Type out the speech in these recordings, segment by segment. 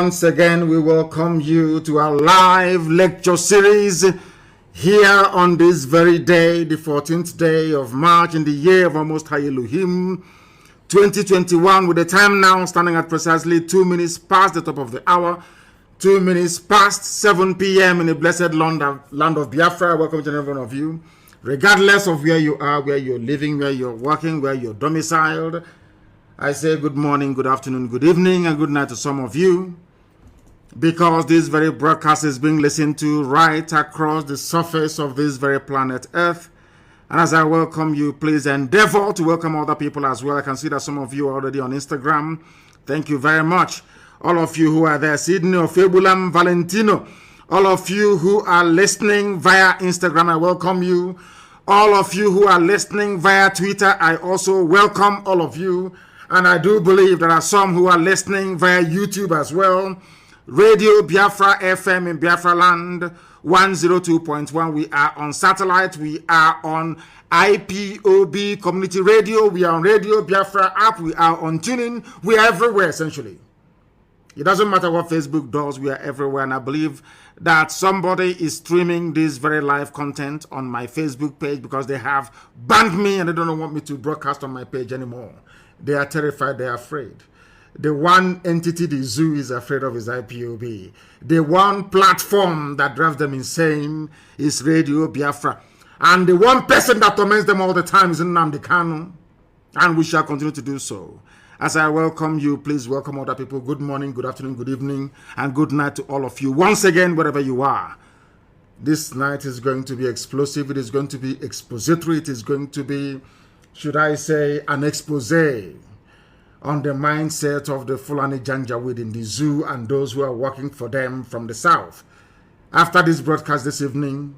Once again, we welcome you to our live lecture series here on this very day, the 14th day of March in the year of our Most High Elohim, 2021, with the time now standing at precisely 2 minutes past the top of the hour, 2 minutes past 7 p.m. in the blessed land of Biafra. Welcome to every one of you, regardless of where you are, where you're living, where you're working, where you're domiciled. I say good morning, good afternoon, good evening, and good night to some of you, because this very broadcast is being listened to right across the surface of this very planet Earth. And as I welcome you, please endeavor to welcome other people as well. I can see that some of you are already on Instagram. Thank you very much. All of you who are there, Sydney, Febulam, Valentino, all of you who are listening via Instagram, I welcome you. All of you who are listening via Twitter, I also welcome all of you. And I do believe there are some who are listening via YouTube as well. Radio Biafra FM in Biafra land, 102.1. We are on satellite. We are on IPOB Community Radio. We are on Radio Biafra app. We are on tuning. We are everywhere, essentially. It doesn't matter what Facebook does. We are everywhere. And I believe that somebody is streaming this very live content on my Facebook page because they have banned me and they don't want me to broadcast on my page anymore. They are terrified, they are afraid. The one entity the zoo is afraid of is IPOB. The one platform that drives them insane is Radio Biafra. And the one person that torments them all the time is Nnamdi Kanu. And we shall continue to do so. As I welcome you, please welcome other people. Good morning, good afternoon, good evening, and good night to all of you. Once again, wherever you are. This night is going to be explosive. It is going to be expository. It is going to be, should I say, an expose on the mindset of the Fulani Janjaweed in the zoo and those who are working for them from the south. After this broadcast this evening,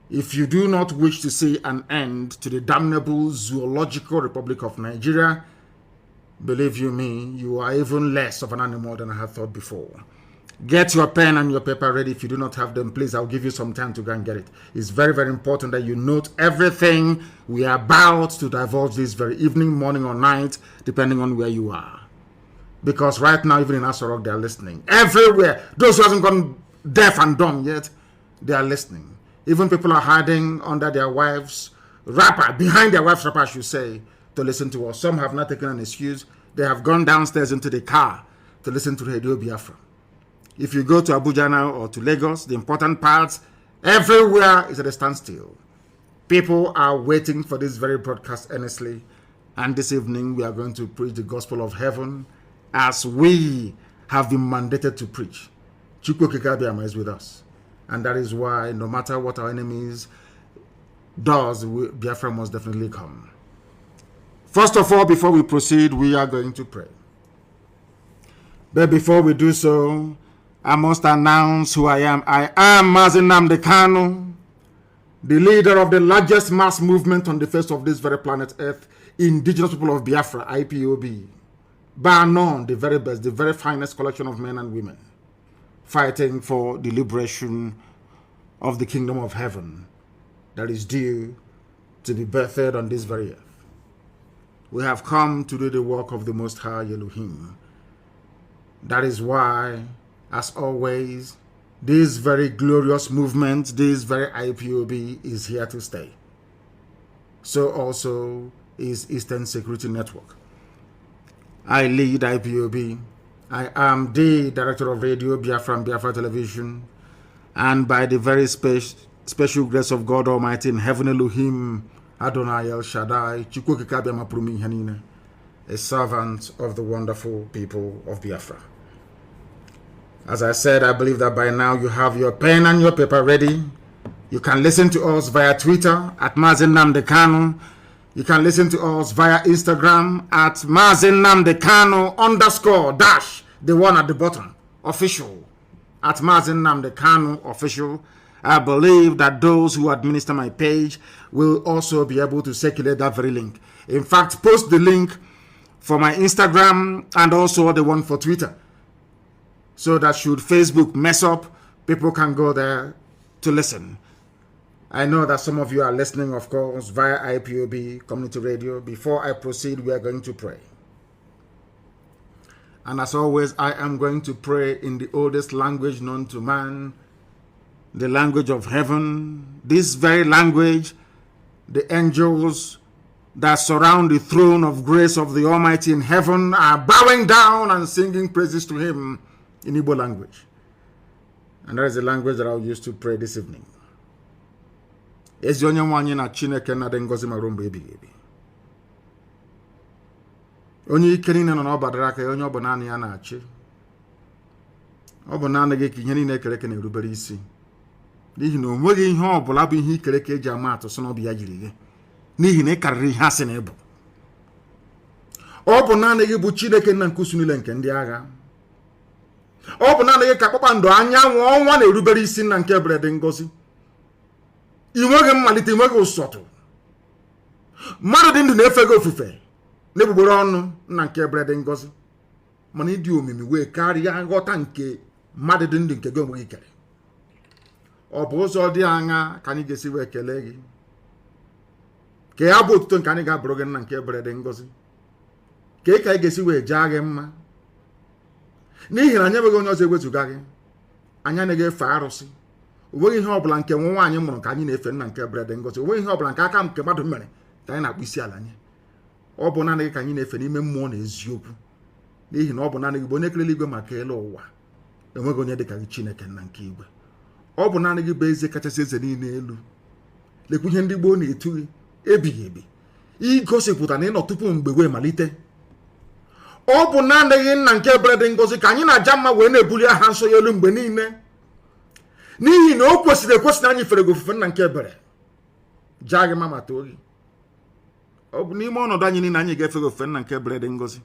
if you do not wish to see an end to the damnable zoological Republic of Nigeria, believe you me, you are even less of an animal than I had thought before. Get your pen and your paper ready. If you do not have them, please, I'll give you some time to go and get it. It's very, very important that you note everything we are about to divulge this very evening, morning, or night, depending on where you are. Because right now, even in Asorok, they are listening. Everywhere. Those who haven't gone deaf and dumb yet, they are listening. Even people are hiding under their wives' wrapper, behind their wife's wrapper, I should say, to listen to us. Some have not taken an excuse. They have gone downstairs into the car to listen to Radio Biafra. If you go to Abuja now or to Lagos, the important parts, everywhere is at a standstill. People are waiting for this very broadcast earnestly. And this evening, we are going to preach the gospel of heaven as we have been mandated to preach. Chukwuma Kaduna Nzeogwu is with us. And that is why, no matter what our enemies does, Biafra must definitely come. First of all, before we proceed, we are going to pray. But before we do so, I must announce who I am. I am Mazi Nnamdi Kanu, the leader of the largest mass movement on the face of this very planet Earth, Indigenous people of Biafra, IPOB. Bar none, the very best, the very finest collection of men and women, fighting for the liberation of the kingdom of heaven that is due to be birthed on this very earth. We have come to do the work of the Most High Elohim. That is why, as always, this very glorious movement, this very IPOB is here to stay. So also is Eastern Security Network. I lead IPOB. I am the director of Radio Biafra and Biafra Television. And by the very special grace of God Almighty in heaven, Elohim, Adonai El Shaddai, Chukwuma Kaduna Nzeogwu, a servant of the wonderful people of Biafra. As I said, I believe that by now you have your pen and your paper ready. You can listen to us via Twitter at Mazi Nnamdi Kanu. You can listen to us via Instagram at Mazi Nnamdi Kanu _ the one at the bottom, official, at Mazi Nnamdi Kanu official. I believe that those who administer my page will also be able to circulate that very link. In fact, post the link for my Instagram and also the one for Twitter, so that should Facebook mess up, people can go there to listen. I know that some of you are listening, of course, via IPOB Community Radio. Before I proceed, we are going to pray. And as always, I am going to pray in the oldest language known to man, the language of heaven. This very language, the angels that surround the throne of grace of the Almighty in heaven are bowing down and singing praises to him in Igbo language. And that is the language that I'll use to pray this evening. Ezi onye nwanyi na Chineke na de ngozi mara mgbe ebighị ebi. Onye ike niile nọ n'ọbadara aka onye ọ bụ naanị ya na-achị. Ọ bụ naanị gị ka ihe niile ekere eke na-erubere isi. N'ihi na o nweghị ihe ọ bụla bụ ihe ikere eke eji ama atụ sị na ọ bụ ya jiri gị. N'ihi na ị karịrị ihe asị na ịbụ. Ọ bụ naanị gị bụ Chineke nna nke usu niile nke ndị agha. Ọ bụ naanị gị ka kpakpando anyanwụ ọnwa na-erubere isi nna nke ebere dị ngọzi. I nweghị mmalite, i nweghị ụsọtụ. Mmadụ dị ndụ na-efe gị ofufe n'egbugbere ọnụ nna nke ebere dị ngọzi. Mana ịdị omimi wee karịa nghọta nke mmadụ dị ndụ nke gị onwe gị kere. Ọ bụ ụzọ dị aṅa ka anyị ga-esi wee kelee gị. Ka ya bụ otuto nke anyị ga-abụrụ gị nna nke ebere dị ngọzi. Ka anyị ga-esi wee jaa gị mma. N'ihi na anyị enweghị onye ọzọ ewezuga gị. Anyị anaghị efe arụsị. O nweghị ihe ọbụla nke nwa nwaanyị mụrụ ka anyị na-efe nna nke ebere dị ngọzi. O nweghị ihe ọbụla nke aka nke mmadụ mere ka anyị na-akpụ isi ala nye. Ọ bụ naanị gị ka anyị na-efe n'ime mmụọ na eziokwu. N'ihi na ọ bụ naanị gị bụ onye kelele igwe maka ele ụwa. Enweghị onye dị ka gị Chineke nna nke igwe. Ọ bụ naanị gị bụ eze kachasị eze niile elu. Lekwa ihe ndị gboo na-etu gị ebighị ebi. Igosipụta na ịnọ tupu mgbe wee malite. Ọ bụ naanị gị nna nke ebere dị ngọzi ka anyị na-aja mma wee na-ebuli aha nsọ ya elu mgbe niile. N'ihi na o kwesịrị ekwesị na anyị fere gị ofufe nna nke ebere. Jaa gị mma too gị. Ọ bụ n'ime ọnọdụ anyị niile anyị ga-efe gị ofufe nna nke ebere dị ngọzi.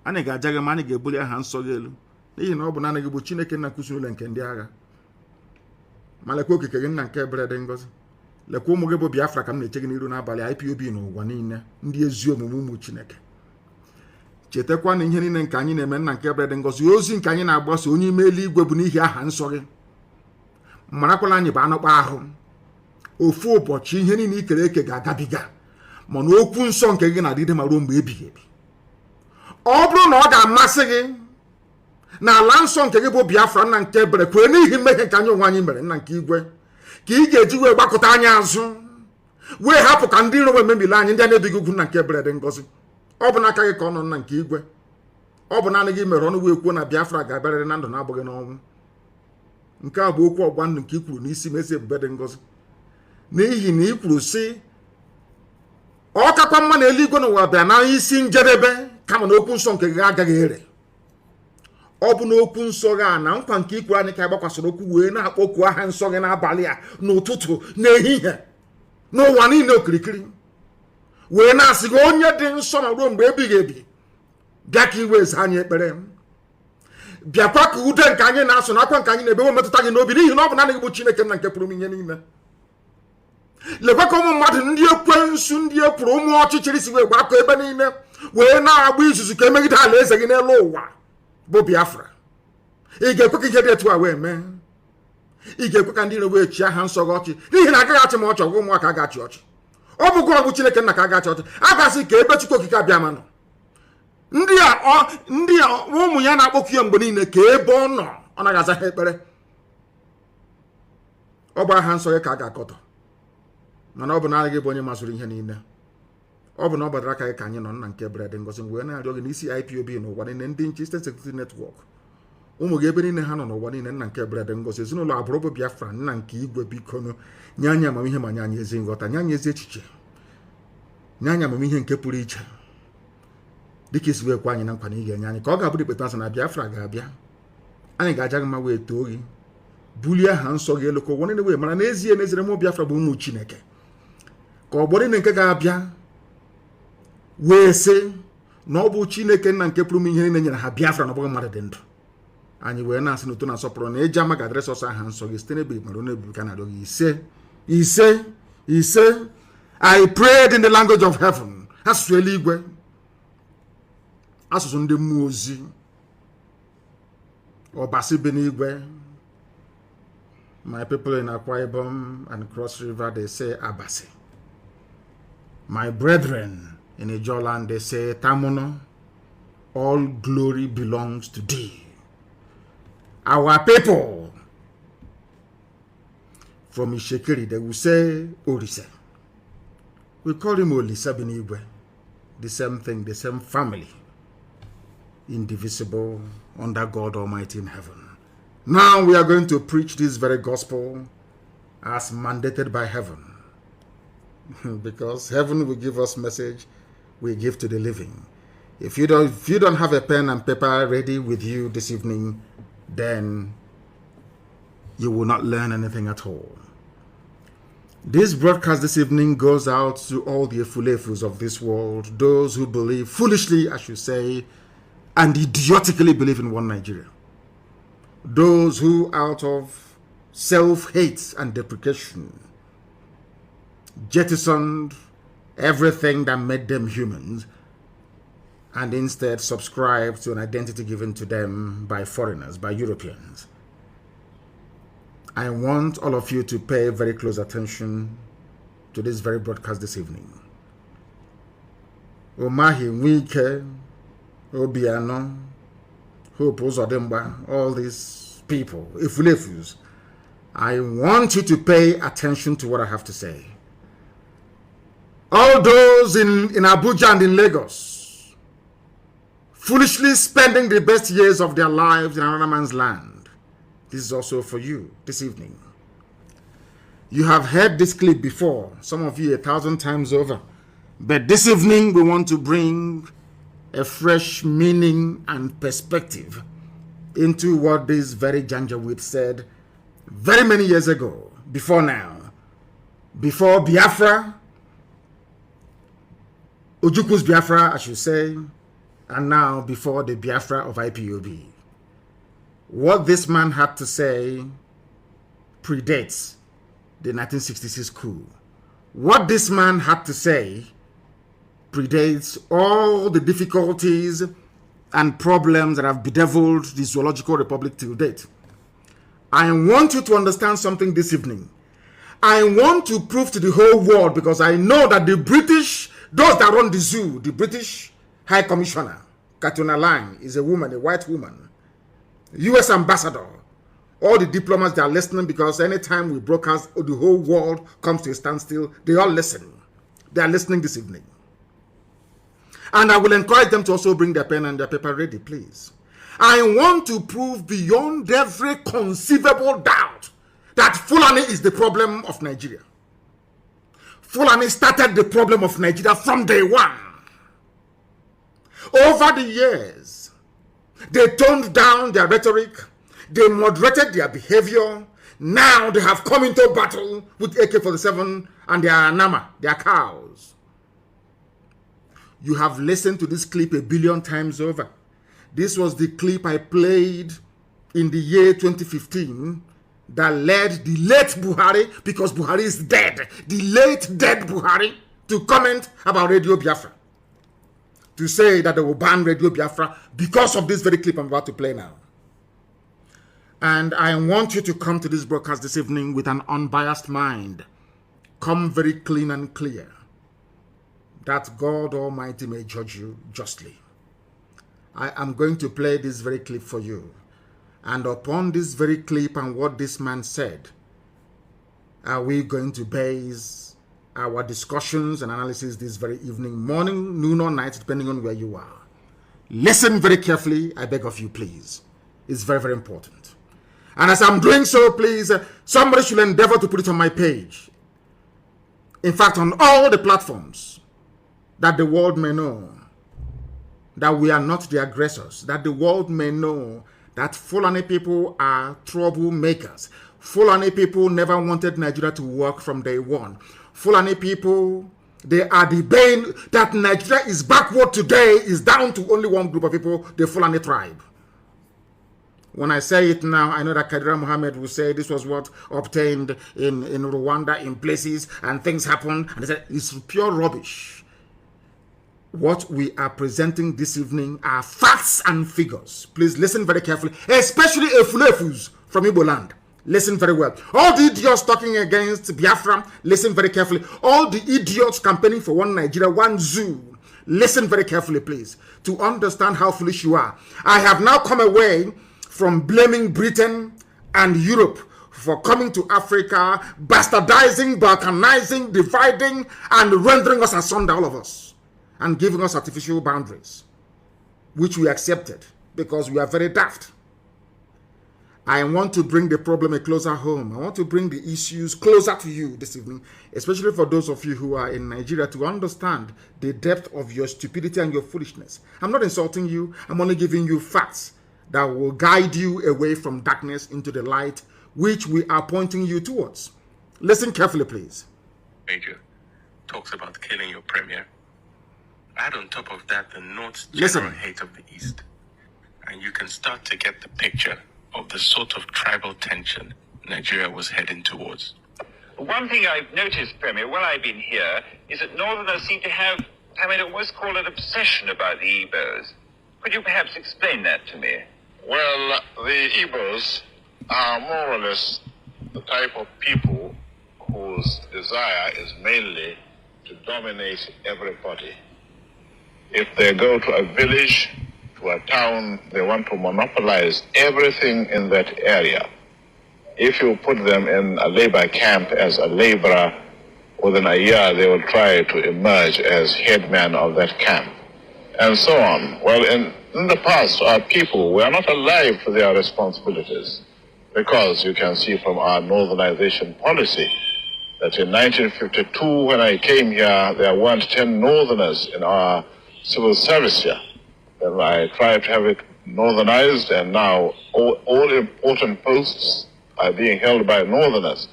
Anyị ga-aja gị ma anyị ga-ebuli aha nsọ gị elu. N'ihi na ọ bụ naanị gị bụ Chineke nna nke usu niile nke ndị agha. Ma lekwa okike gị nna nke ebere dị ngọzi. Lekwa ụmụ gị bụ Biafra ka m na-eche gị n'iru n'abalị IPOB n'ụwa niile ndị ezi omume ụmụ Chineke. Chetakwa na ihe niile nke anyị na-eme nna nke ebere dị ngọzi, ozi nke anyị na-agbasa onye ime eluigwe bụ n'ihi aha nsọ gị. Marakwala anyị bụ anọkpa ahụ. Ofu ụbọchị ihe niile ikere eke ga-agabiga. Mana okwu nsọ nke gị na-adịde ma ruo mgbe ebighị ebi. Ọ bụrụ na ọ ga-amasị gị na ala nsọ nke gị bụ Biafra nna nke ebere kwere n'ihi mmehie nke anyị onwe anyị mere nna nke igwe, ka ị ga-eji wee gbakọta anyị azụ wee hapụ ka ndị iro wee mebili anyị ndị a na-ebighị ugwu nna nke ebere dị ngọzi. Ọ bụ n'aka gị ka ọ nọ nna nke igwe. Ọ bụ naanị gị mere ọnụ wee kwuo na Biafra ga-abịarịrị na ndụ na-abụghị n'ọnwụ. Nke a bụ okwu ọgba ndụ nke i kwuru n'isi Ezi ebube dị ngọzi. N'ihi na i kwuru sị ọ kakwa mma na eluigwe n'ụwa bịa na isi njedebe kama na okwu nsọ nke gị agaghị ere. Ọ bụ n'okwu nsọ gị a na nkwa nke ikwuru anyị ka gbakwasịrị okwu wee na-akpọku aha nsọ gị n'abalị a n'ụtụtụ n'ehihie n'ụwa niile okirikiri wee na-asị gị onye dị nsọ ma ruo mgbe ebighị ebi bịa ka iwe eze anyị ekpere. Bịakwa ka ude nke anyị na-asụ na akwa nke anyị na-ebe metụta gị n'obi n'ihi na ọ bụ naanị gị bụ Chineke nna nke pụrụ m ihe niile. Lekwa ka ụmụ mmadụ ndị ekwensu ndị ekwuru ụmụ ọchịchịrị si wee gbakọ ebe niile wee na-agba izuzu ka emegide ala eze gị n'elu ụwa bụ Biafra. Ị ga-ekwe ka ihe dị etu a wee mee? Ị ga-ekwe ka ndị iro wee chi aha nsọ gị ọchị n'ihi na agaghị achị ma ọchị ọgwụ ụmụaka a ga-achị ọchị. Ọ bụ gụọ bụ Chineke nna ka a ga-achị ọchị. A ga-asị ka ebe Chukwu okike abịa ma nọ. Ndị a ụmụ ya na-akpọku ya mgbe niile ka ebe ọ nọ ọ naghị aza ha ekpere. Ọ bụ aha nsọ gị ka a ga-akọtọ. Mana ọ bụ naanị gị bụ onye masịrị ihe niile. Ọ bụ na ọ gbadara aka gị ka anyị nọ nna nke ebere dị ngọzi wee na-arịọ gị n'isi IPOB n'ụwa niile, ndị nche Eastern Security Network, ụmụ gị ebe niile ha nọ n'ụwa niile nna nke ebere dị ngọzi, ezinụlọ agbụrụ bụ Biafra nna nke igwe biko nye anyị amamihe ma nye anyị ezi nghọta, nye anyị ezi echiche, nye anyị amamihe nke pụrụ iche dịka isi wee kwa anyị na nkwa na ị ga-enye anyị ka ọ ga-abụrụ ikpeta asị na Biafra ga-abịa. Anyị ga-aja gị mma wee too gị bulie aha nsọ gị elu ka ụwa niile wee mara n'ezie n'ezire mụ Biafra bụ ụmụ Chineke. Ka ọgbọ niile nke ga-abịa wee sị na ọ bụ Chineke nna nke pụrụ m ihe niile nyere ha Biafra na ọ bụghị mmadụ dị ndụ. Anyị wee na-asị n'uto na asọpụrụ na eji ama ga-adịrị sọsọ aha nsọ gị site n'ebe mara onye ebibi ka na-arịọ gị ise. I prayed in the language of heaven. Asụsụ eluigwe, asụsụ ndị mmụọ ozi, ọbasi bi n'igwe. My people in Akwa Ibom and Cross River, they say Abasi. My brethren in Ijoland, they say Tamuno. all glory belongs to thee. Our people from Ishekiri, they will say Orise. We call him Olisa Benigwe. The same thing, the same family. Indivisible under God Almighty in heaven. Now we are going to preach this very gospel as mandated by heaven. Because heaven will give us message we give to the living. If you don't have a pen and paper ready with you this evening, then you will not learn anything at all. This broadcast this evening goes out to all the Efulefus of this world, those who believe foolishly, I should say, and idiotically believe in one Nigeria. Those who, out of self-hate and deprecation, jettisoned everything that made them humans and instead subscribed to an identity given to them by foreigners, by Europeans. I want all of you to pay very close attention to this very broadcast this evening. Omahi Nwike, Obiano, Hope Uzodimba, all these people, Ifulefus, I want you to pay attention to what I have to say. All those in Abuja and in Lagos, foolishly spending the best years of their lives in another man's land. This is also for you this evening. You have heard this clip before, some of you 1,000 times over. But this evening we want to bring a fresh meaning and perspective into what this very Janjaweed said very many years ago, before now. Before Biafra, Ojukwu's Biafra, I should say, and now before the Biafra of IPOB. What this man had to say predates the 1966 coup. What this man had to say predates all the difficulties and problems that have bedeviled the Zoological Republic till date. I want you to understand something this evening. I want to prove to the whole world, because I know that the British, those that run the zoo, the British High Commissioner, Katuna Lang, is a woman, a white woman. US ambassador, all the diplomats, they are listening, because anytime we broadcast, the whole world comes to a standstill. They all listen. They are listening this evening. And I will encourage them to also bring their pen and their paper ready, please. I want to prove beyond every conceivable doubt that Fulani is the problem of Nigeria. Fulani started the problem of Nigeria from day one. Over the years, they toned down their rhetoric, they moderated their behavior. Now they have come into battle with AK-47 and their Nama, their cows. You have listened to this clip 1 billion times over. This was the clip I played in the year 2015 that led the late Buhari, because Buhari is dead, the late dead Buhari, to comment about Radio Biafra. To say that they will ban Radio Biafra because of this very clip I'm about to play now. And I want you to come to this broadcast this evening with an unbiased mind. Come very clean and clear, that God Almighty may judge you justly. I am going to play this very clip for you. And upon this very clip and what this man said, are we going to base our discussions and analysis this very evening, morning, noon, or night, depending on where you are. Listen very carefully, I beg of you, please. It's very, very important. And as I'm doing so, please, somebody should endeavor to put it on my page. In fact, on all the platforms, that the world may know that we are not the aggressors, that the world may know that Fulani people are troublemakers. Fulani people never wanted Nigeria to work from day one. Fulani people, they are the bane. That Nigeria is backward today is down to only one group of people, the Fulani tribe. When I say it now, I know that Kadira Mohammed will say this was what obtained in Rwanda in places and things happened. And they said it's pure rubbish. What we are presenting this evening are facts and figures. Please listen very carefully, especially Efulefus from Igbo land. Listen very well. All the idiots talking against Biafra, listen very carefully. All the idiots campaigning for one Nigeria, one zoo, Listen very carefully, please, to understand how foolish you are. I have now come away from blaming Britain and Europe for coming to Africa, bastardizing, balkanizing, dividing, and rendering us asunder, all of us, and giving us artificial boundaries, which we accepted because we are very daft. I want to bring the problem closer home. I want to bring the issues closer to you this evening, especially for those of you who are in Nigeria, to understand the depth of your stupidity and your foolishness. I'm not insulting you. I'm only giving you facts that will guide you away from darkness into the light, which we are pointing you towards. Listen carefully, please. Major talks about killing your premier. Add on top of that the North's general hate of the East, and you can start to get the picture of the sort of tribal tension Nigeria was heading towards. One thing I've noticed, Premier, while I've been here, is that Northerners seem to have, almost call it obsession about the Igbos. Could you perhaps explain that to me? Well, the Igbos are more or less the type of people whose desire is mainly to dominate everybody. If they go to a village, to a town, they want to monopolize everything in that area. If you put them in a labor camp as a laborer, within a year they will try to emerge as headman of that camp, and so on. Well, in the past, our people were not alive to their responsibilities, because you can see from our northernization policy that in 1952, when I came here, there weren't 10 northerners in our civil service here. And I tried to have it northernized, and now all important posts are being held by northerners.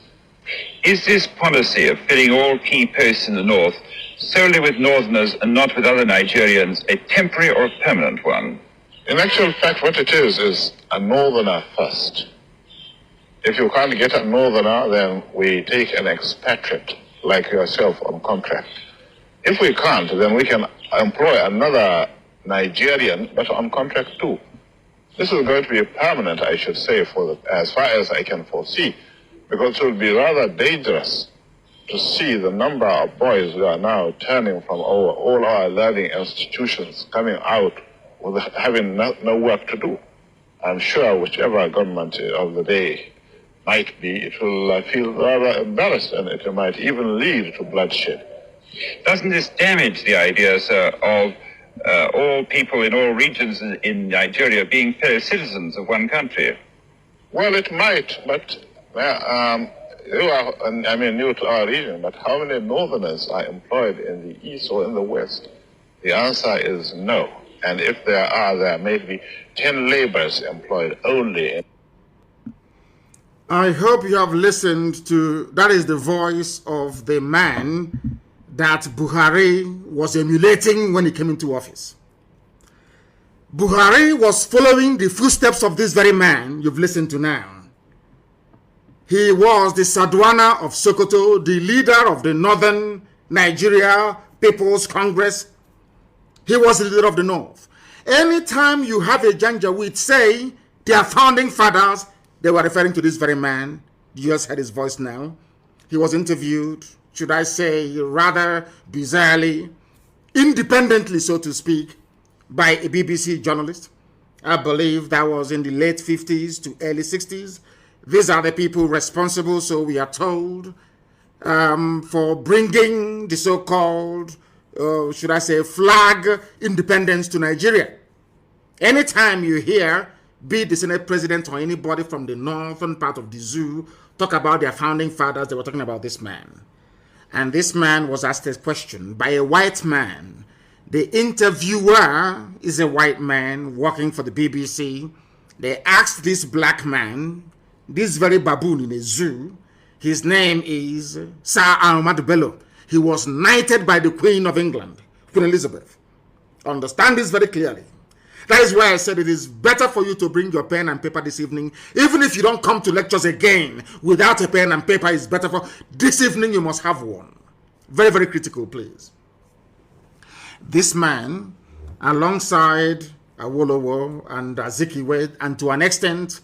Is this policy of filling all key posts in the north solely with northerners and not with other Nigerians a temporary or permanent one? In actual fact, what it is a northerner first. If you can't get a northerner, then we take an expatriate like yourself on contract. If we can't, then we can employ another Nigerian, but on contract too. This is going to be permanent, I should say, as far as I can foresee, because it will be rather dangerous to see the number of boys who are now turning from all our learning institutions coming out with having no work to do. I'm sure whichever government of the day might be, it will feel rather embarrassed, and it might even lead to bloodshed. Doesn't this damage the idea, sir, of all people in all regions in Nigeria being fellow citizens of one country? Well, it might, but you are, new to our region, but how many northerners are employed in the east or in the west? The answer is no. And if there may be 10 laborers employed only. I hope you have listened to, that is the voice of the man that Buhari was emulating when he came into office. Buhari was following the footsteps of this very man you've listened to now. He was the Sadwana of Sokoto, the leader of the Northern Nigeria People's Congress. He was the leader of the North. Anytime you have a Janjaweed say their founding fathers, they were referring to this very man. You just heard his voice now. He was interviewed, should I say, rather bizarrely, independently, so to speak, by a BBC journalist. I believe that was in the late 50s to early 60s. These are the people responsible, so we are told, for bringing the so-called, should I say, flag independence to Nigeria. Anytime you hear, be it the Senate President or anybody from the northern part of the zoo, talk about their founding fathers, they were talking about this man. And this man was asked a question by a white man. The interviewer is a white man working for the BBC. They asked this black man, this very baboon in a zoo, his name is Sir Ahmadu Bello. He was knighted by the Queen of England, Queen Elizabeth. Understand this very clearly. That is why I said it is better for you to bring your pen and paper this evening. Even if you don't come to lectures again without a pen and paper, it's better for this evening you must have one. Very, very critical, please. This man, alongside Awolowo and Azikiwe, and to an extent,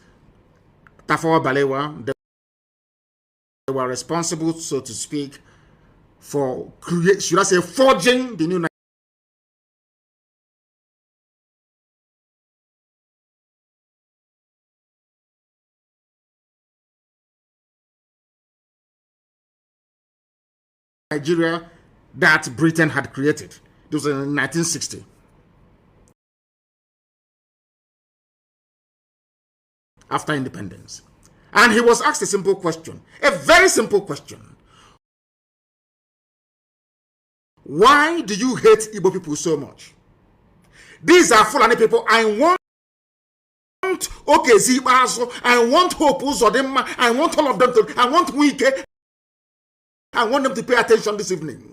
Tafawa Balewa, they were responsible, so to speak, for forging the new Nigeria that Britain had created. It was in 1960. After independence. And he was asked a simple question, a very simple question. Why do you hate Igbo people so much? These are Fulani people. I want Okezibazo, I want Hope Uzodinma, I want all of them to, I want Wike, I want them to pay attention this evening.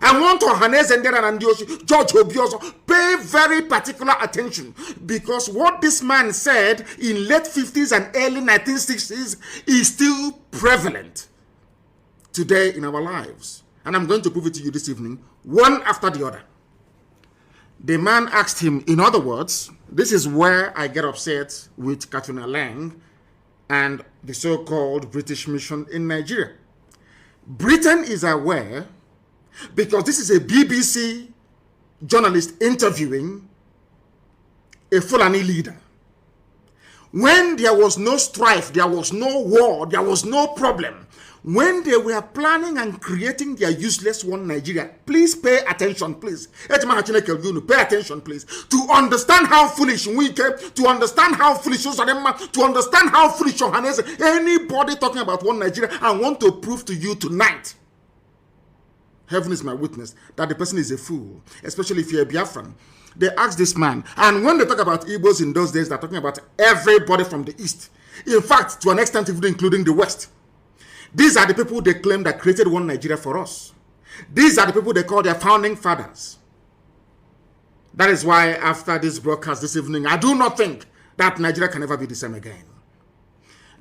I want Ohanes and Ndioshi, George Obioso, pay very particular attention, because what this man said in late 50s and early 1960s is still prevalent today in our lives. And I'm going to prove it to you this evening, one after the other. The man asked him, in other words, this is where I get upset with Katuna Lang and the so-called British mission in Nigeria. Britain is aware, because this is a BBC journalist interviewing a Fulani leader. When there was no strife, there was no war, there was no problem, when they were planning and creating their useless one Nigeria, please pay attention, please. Pay attention, please. To understand how foolish Wike, to understand how foolish Uzodinma, to understand how foolish Ohanese, anybody talking about one Nigeria, I want to prove to you tonight, heaven is my witness, that the person is a fool, especially if you're a Biafran. They asked this man, and when they talk about Igbos in those days, they're talking about everybody from the East. In fact, to an extent, even including the West. These are the people they claim that created one Nigeria for us. These are the people they call their founding fathers. That is why after this broadcast this evening, I do not think that Nigeria can ever be the same again.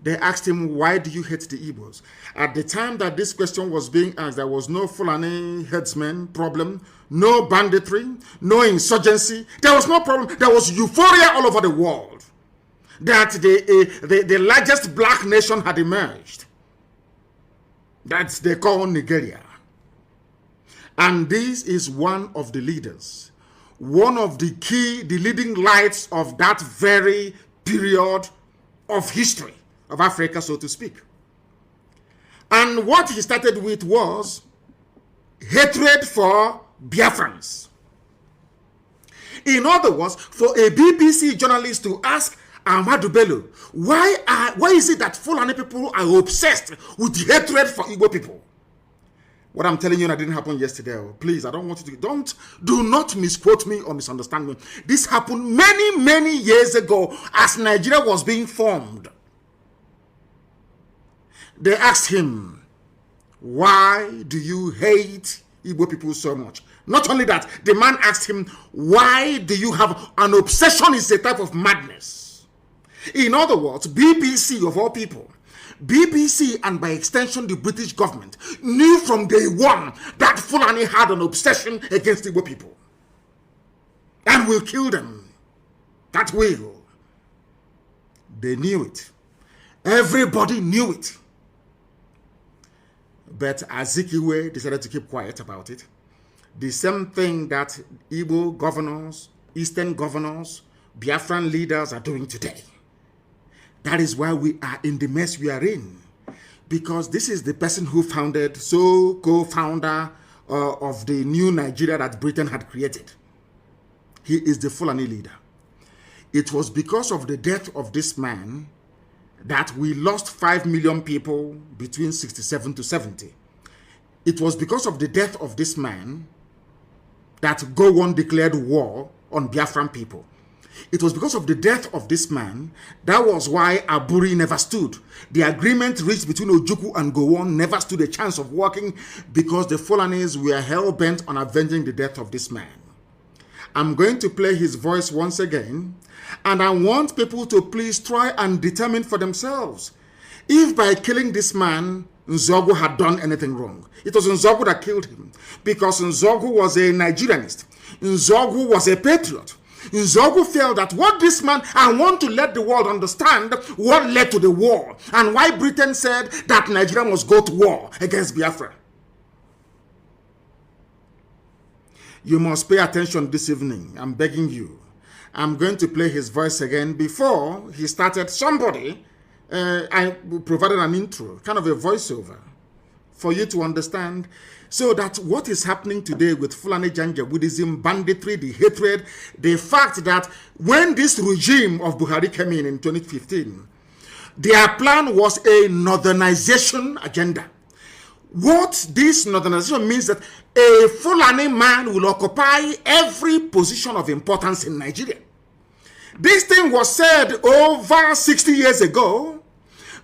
They asked him, why do you hate the Igbos? At the time that this question was being asked, there was no Fulani headsman problem, no banditry, no insurgency. There was no problem. There was euphoria all over the world that the largest black nation had emerged. That they call Nigeria. And this is one of the leaders, one of the leading lights of that very period of history of Africa, so to speak. And what he started with was hatred for Biafrans. In other words, for a BBC journalist to ask Ahmadu Bello, why is it that Fulani people are obsessed with hatred for Igbo people? What I'm telling you that didn't happen yesterday. Please, I don't want you to, do not misquote me or misunderstand me. This happened many, many years ago as Nigeria was being formed. They asked him, why do you hate Igbo people so much? Not only that, the man asked him, why do you have an obsession? Is a type of madness. In other words, BBC of all people, BBC and by extension the British government knew from day one that Fulani had an obsession against Igbo people and will kill them. That will. They knew it. Everybody knew it. But Azikiwe decided to keep quiet about it. The same thing that Igbo governors, Eastern governors, Biafran leaders are doing today. That is why we are in the mess we are in. Because this is the person who founded, co-founder of the new Nigeria that Britain had created. He is the Fulani leader. It was because of the death of this man that we lost 5 million people between 67 to 70. It was because of the death of this man that Gowon declared war on Biafran people. It was because of the death of this man, that was why Aburi never stood. The agreement reached between Ojukwu and Gowon never stood a chance of working because the Fulanis were hell-bent on avenging the death of this man. I'm going to play his voice once again, and I want people to please try and determine for themselves if by killing this man, Nzeogwu had done anything wrong. It was Nzeogwu that killed him because Nzeogwu was a Nigerianist. Nzeogwu was a patriot. Nzeogwu felt that what this man, I want to let the world understand what led to the war and why Britain said that Nigeria must go to war against Biafra. You must pay attention this evening. I'm begging you. I'm going to play his voice again. Before he started, I provided an intro, kind of a voiceover for you to understand. So that what is happening today with Fulani Janjaweedism, banditry, the hatred, the fact that when this regime of Buhari came in 2015, their plan was a northernization agenda. What this northernization means that a Fulani man will occupy every position of importance in Nigeria. This thing was said over 60 years ago,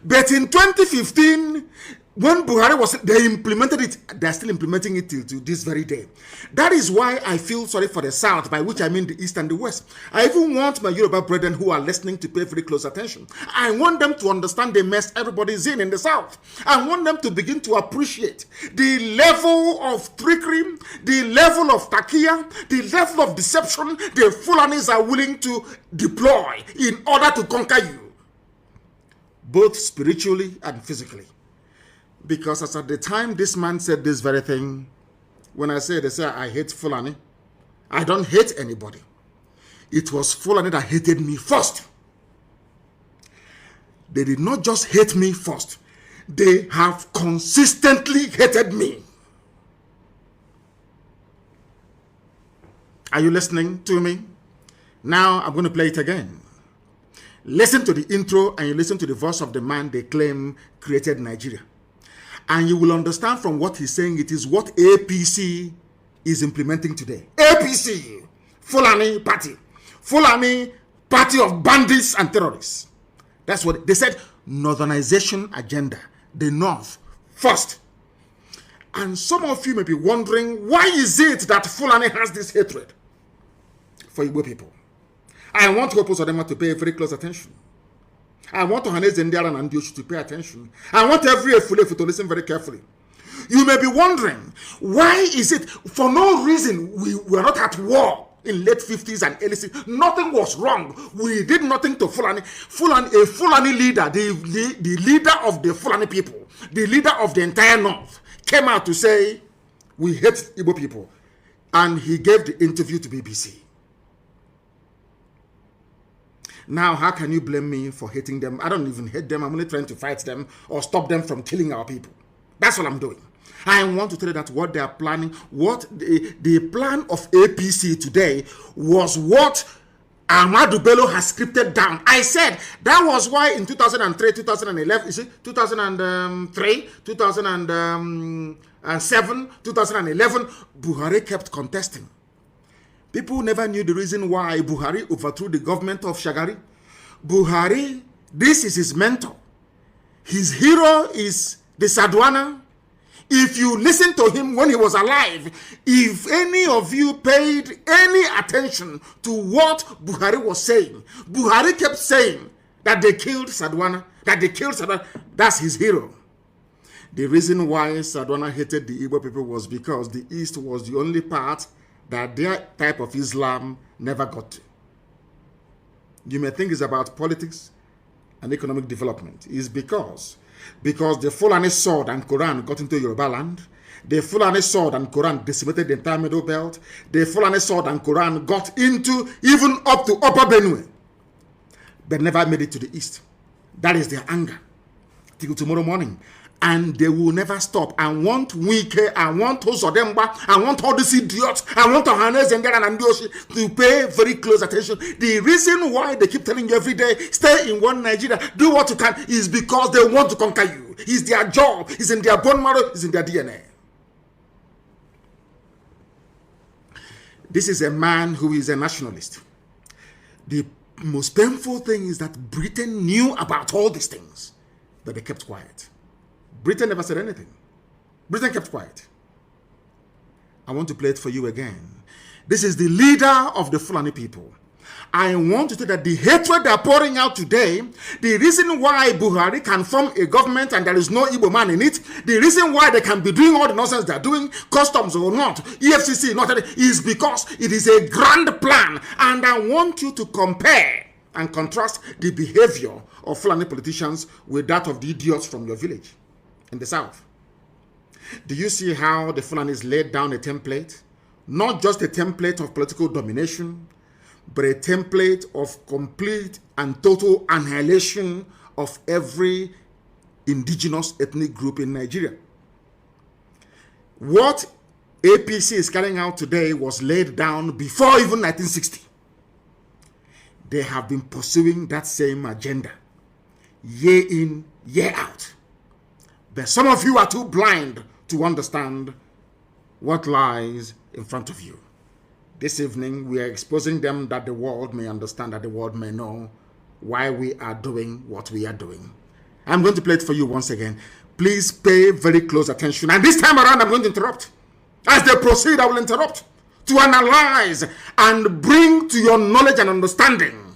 but in 2015, when Buhari was, they implemented it, they're still implementing it till to this very day. That is why I feel sorry for the South, by which I mean the East and the West. I even want my Yoruba brethren who are listening to pay very close attention. I want them to understand the mess everybody's in the South. I want them to begin to appreciate the level of trickery, the level of takia, the level of deception the Fulanis are willing to deploy in order to conquer you, both spiritually and physically. Because as at the time this man said this very thing, when they say I hate Fulani, I don't hate anybody. It was Fulani that hated me first. They did not just hate me first. They have consistently hated me. Are you listening to me? Now I'm going to play it again. Listen to the intro and you listen to the voice of the man they claim created Nigeria. And you will understand from what he's saying, it is what APC is implementing today. APC, Fulani Party. Fulani Party of bandits and terrorists. That's what they said. Northernization agenda. The North first. And some of you may be wondering, why is it that Fulani has this hatred for Igbo people? I want Hopo Sodema to pay very close attention. I want Ohaneze Ndiara and Ndioshi to pay attention. I want every Efulefu to listen very carefully. You may be wondering, why is it, for no reason, we were not at war in late 50s and early 60s. Nothing was wrong. We did nothing to Fulani. A Fulani leader, the leader of the Fulani people, the leader of the entire North, came out to say, we hate Igbo people. And he gave the interview to BBC. Now, how can you blame me for hating them? I don't even hate them. I'm only trying to fight them or stop them from killing our people. That's what I'm doing. I want to tell you that what they are planning, what the plan of APC today was what Ahmadu Bello has scripted down. I said that was why in 2003, 2011, you see, 2003, 2007, 2011, Buhari kept contesting. People never knew the reason why Buhari overthrew the government of Shagari. Buhari, this is his mentor. His hero is the Sadwana. If you listen to him when he was alive, if any of you paid any attention to what Buhari was saying, Buhari kept saying that they killed Sadwana, That's his hero. The reason why Sadwana hated the Igbo people was because the East was the only part that their type of Islam never got to. You may think it's about politics and economic development. It's because the Fulani sword and Quran got into Yoruba land. The Fulani sword and Quran decimated the entire Middle Belt. The Fulani sword and Quran got into even up to Upper Benue, but never made it to the East. That is their anger till tomorrow morning. And they will never stop. I want Wike, I want Osodemba, I want all these idiots, I want Ohaneze Ndiara and Ndioshi to pay very close attention. The reason why they keep telling you every day, stay in one Nigeria, do what you can, is because they want to conquer you. It's their job, it's in their bone marrow, it's in their DNA. This is a man who is a nationalist. The most painful thing is that Britain knew about all these things, but they kept quiet. Britain never said anything. Britain kept quiet. I want to play it for you again. This is the leader of the Fulani people. I want to tell you that the hatred they are pouring out today, the reason why Buhari can form a government and there is no Igbo man in it, the reason why they can be doing all the nonsense they are doing, customs or not, EFCC not, is because it is a grand plan. And I want you to compare and contrast the behavior of Fulani politicians with that of the idiots from your village in the south. Do you see how the Fulanis laid down a template? Not just a template of political domination, but a template of complete and total annihilation of every indigenous ethnic group in Nigeria. What APC is carrying out today was laid down before even 1960. They have been pursuing that same agenda, year in, year out. But some of you are too blind to understand what lies in front of you. This evening, we are exposing them that the world may understand, that the world may know why we are doing what we are doing. I'm going to play it for you once again. Please pay very close attention. And this time around, I'm going to interrupt. As they proceed, I will interrupt to analyze and bring to your knowledge and understanding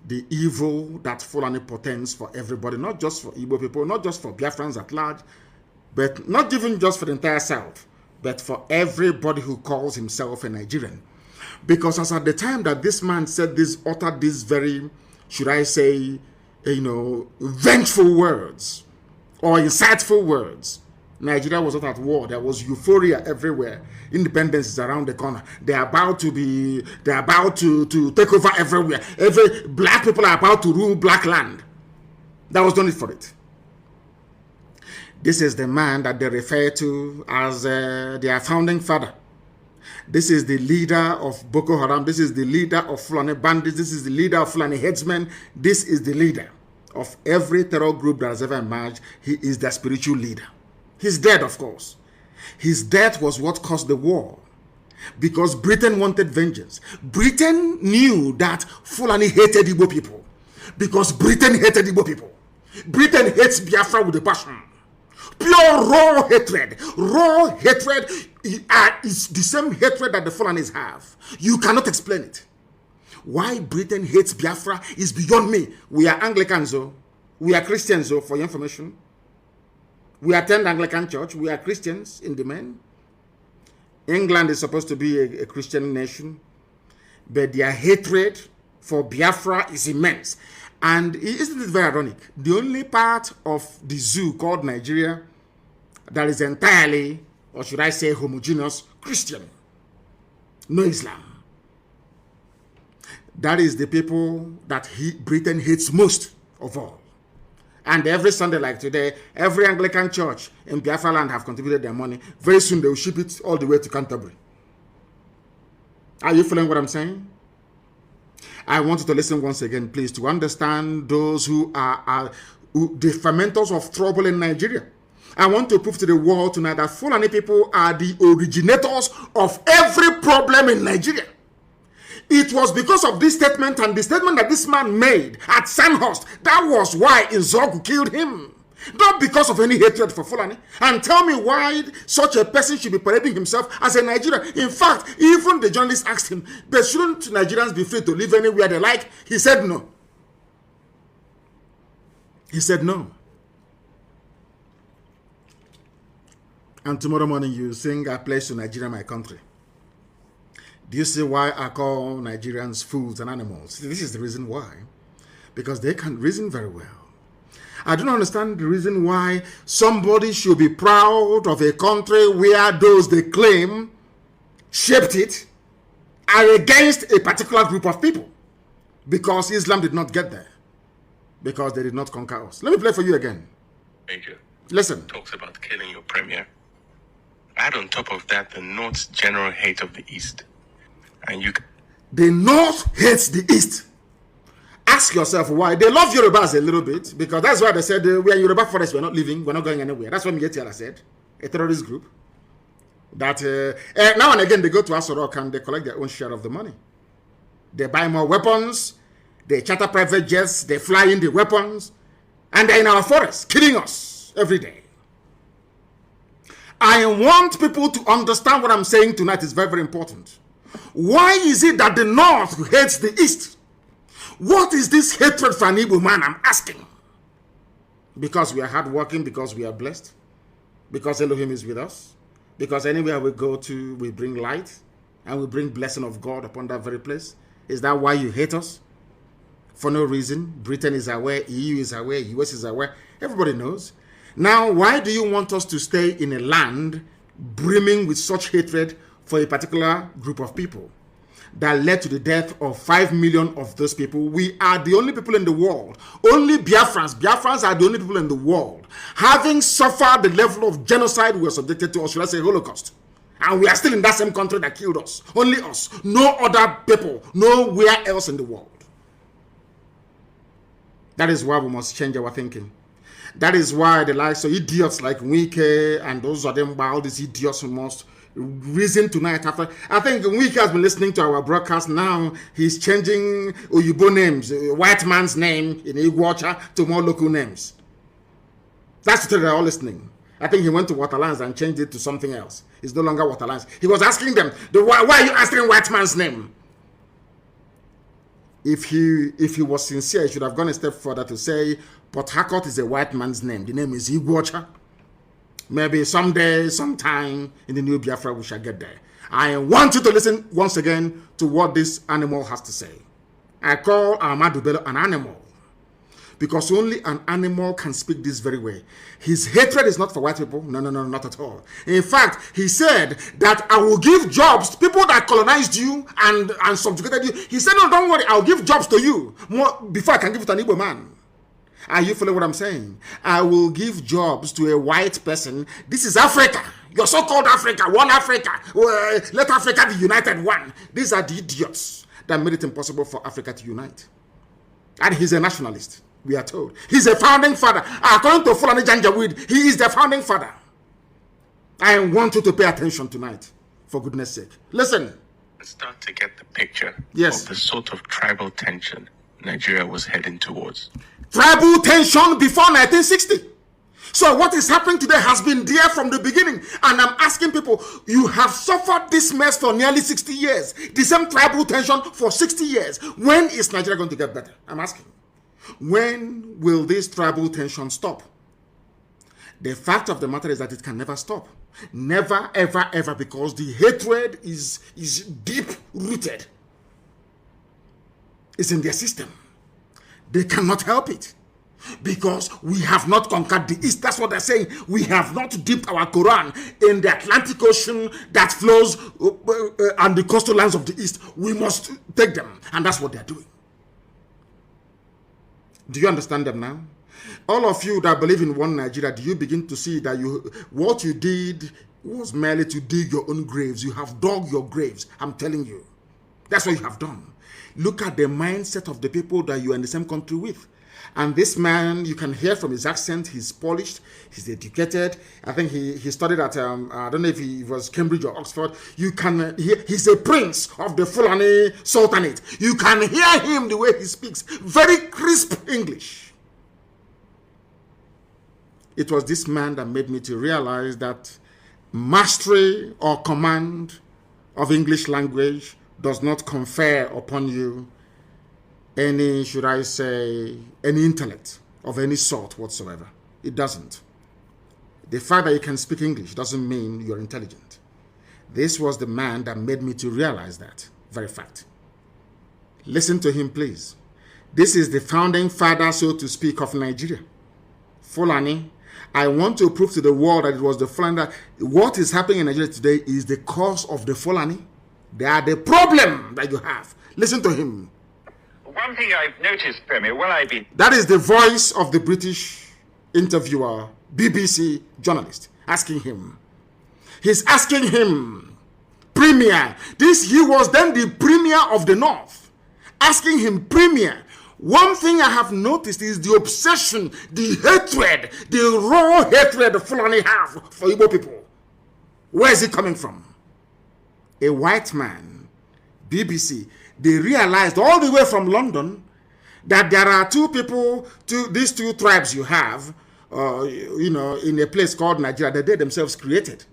the evil that Fulani portends for everybody, not just for Igbo people, not just for Biafrans at large, but not even just for the entire South, but for everybody who calls himself a Nigerian. Because as at the time that this man said this, uttered these very, should I say, vengeful words or insightful words, Nigeria was not at war. There was euphoria everywhere. Independence is around the corner. They're about to take over everywhere. Every black people are about to rule black land. That was done it for it. This is the man that they refer to as their founding father. This is the leader of Boko Haram. This is the leader of Fulani bandits. This is the leader of Fulani headsmen. This is the leader of every terror group that has ever emerged. He is their spiritual leader. He's dead, of course. His death was what caused the war, because Britain wanted vengeance. Britain knew that Fulani hated Igbo people, because Britain hated Igbo people. Britain hates Biafra with a passion. Pure raw hatred. Raw hatred is the same hatred that the Fulanis have. You cannot explain it. Why Britain hates Biafra is beyond me. We are Anglicans, though. We are Christians, though, for your information. We attend Anglican church. We are Christians in the main. England is supposed to be a Christian nation, but their hatred for Biafra is immense. And isn't it very ironic? The only part of the zoo called Nigeria that is entirely, or should I say homogeneous, Christian. No Islam. That is the people that Britain hates most of all. And every Sunday like today, every Anglican church in Biafra land have contributed their money. Very soon they will ship it all the way to Canterbury. Are you following what I'm saying? I want you to listen once again, please, to understand those who are the fermenters of trouble in Nigeria. I want to prove to the world tonight that Fulani people are the originators of every problem in Nigeria. It was because of this statement and the statement that this man made at Sandhurst. That was why Nzeogwu killed him. Not because of any hatred for Fulani. And tell me why such a person should be parading himself as a Nigerian. In fact, even the journalist asked him, but shouldn't Nigerians be free to live anywhere they like? He said no. He said no. And tomorrow morning you sing, I pledge to Nigeria, my country. Do you see why I call Nigerians fools and animals? This is the reason why. Because they can reason very well. I don't understand the reason why somebody should be proud of a country where those they claim shaped it are against a particular group of people. Because Islam did not get there. Because they did not conquer us. Let me play for you again. Major. Listen. Talks about killing your premier. Add on top of that the North's general hate of the East. And the North hates the East. Ask yourself why. They love Yorubas a little bit, because that's why they said we are Yoruba forest, we're not leaving, we're not going anywhere. That's what Mietiala said, a terrorist group. That now and again they go to Asorok and they collect their own share of the money. They buy more weapons, they charter private jets, they fly in the weapons, and they're in our forests, killing us every day. I want people to understand what I'm saying tonight is very, very important. Why is it that the North hates the East? What is this hatred for an Igbo man? I'm asking. Because we are hardworking, because we are blessed, because Elohim is with us, because anywhere we go to, we bring light, and we bring blessing of God upon that very place. Is that why you hate us? For no reason. Britain is aware, EU is aware, US is aware. Everybody knows. Now, why do you want us to stay in a land brimming with such hatred for a particular group of people? that led to the death of 5 million of those people. We are the only people in the world, only Biafrans are the only people in the world having suffered the level of genocide we were subjected to, or should I say Holocaust. And we are still in that same country that killed us. Only us. No other people. Nowhere else in the world. That is why we must change our thinking. That is why the likes of idiots like Wike and those of them, all these idiots who must reason tonight after. I think Wike has been listening to our broadcast now. He's changing Oyibo names, white man's name in Iguacha to more local names. That's what they're all listening. I think he went to Waterlands and changed it to something else. It's no longer Waterlands. He was asking them, why are you asking white man's name? If he was sincere, he should have gone a step further to say, Port Harcourt is a white man's name. The name is Iguacha. Maybe someday, sometime in the new Biafra, we shall get there. I want you to listen once again to what this animal has to say. I call Ahmadu Bello an animal, because only an animal can speak this very way. His hatred is not for white people. No, not at all. In fact, he said that I will give jobs to people that colonized you and subjugated you. He said, no, don't worry, I'll give jobs to you more before I can give it to an Igbo man. Are you following what I'm saying? I will give jobs to a white person. This is Africa. Your so-called Africa, one Africa. Let Africa be united one. These are the idiots that made it impossible for Africa to unite. And he's a nationalist. We are told. He's a founding father. According to Fulanis Janjaweed, he is the founding father. I want you to pay attention tonight, for goodness sake. Listen. Start to get the picture of the sort of tribal tension Nigeria was heading towards. Tribal tension before 1960. So what is happening today has been there from the beginning. And I'm asking people, you have suffered this mess for nearly 60 years. The same tribal tension for 60 years. When is Nigeria going to get better? I'm asking. When will this tribal tension stop? The fact of the matter is that it can never stop. Never, ever, ever, because the hatred is deep rooted. It's in their system. They cannot help it. Because we have not conquered the East. That's what they're saying. We have not dipped our Quran in the Atlantic Ocean that flows on the coastal lands of the East. We must take them. And that's what they're doing. Do you understand them now? All of you that believe in one Nigeria, do you begin to see that what you did was merely to dig your own graves? You have dug your graves. I'm telling you. That's what you have done. Look at the mindset of the people that you are in the same country with. And this man, you can hear from his accent, he's polished, he's educated. I think he studied at, I don't know if he was Cambridge or Oxford. You can hear, he's a prince of the Fulani Sultanate. You can hear him the way he speaks. Very crisp English. It was this man that made me to realize that mastery or command of English language does not confer upon you any, should I say, any intellect of any sort whatsoever. It doesn't. The fact that you can speak English doesn't mean you're intelligent. This was the man that made me to realize that very fact. Listen to him, please. This is the founding father, so to speak, of Nigeria. Fulani. I want to prove to the world that it was the Fulani. That what is happening in Nigeria today is the cause of the Fulani. They are the problem that you have. Listen to him. One thing I've noticed, Premier, That is the voice of the British interviewer, BBC journalist, asking him. He's asking him, Premier, he was then the Premier of the North, asking him, Premier, one thing I have noticed is the obsession, the hatred, the raw hatred the Fulani have for Igbo people. Where is it coming from? A white man, BBC, they realized all the way from London that there are two people, these two tribes you have, in a place called Nigeria that they themselves created.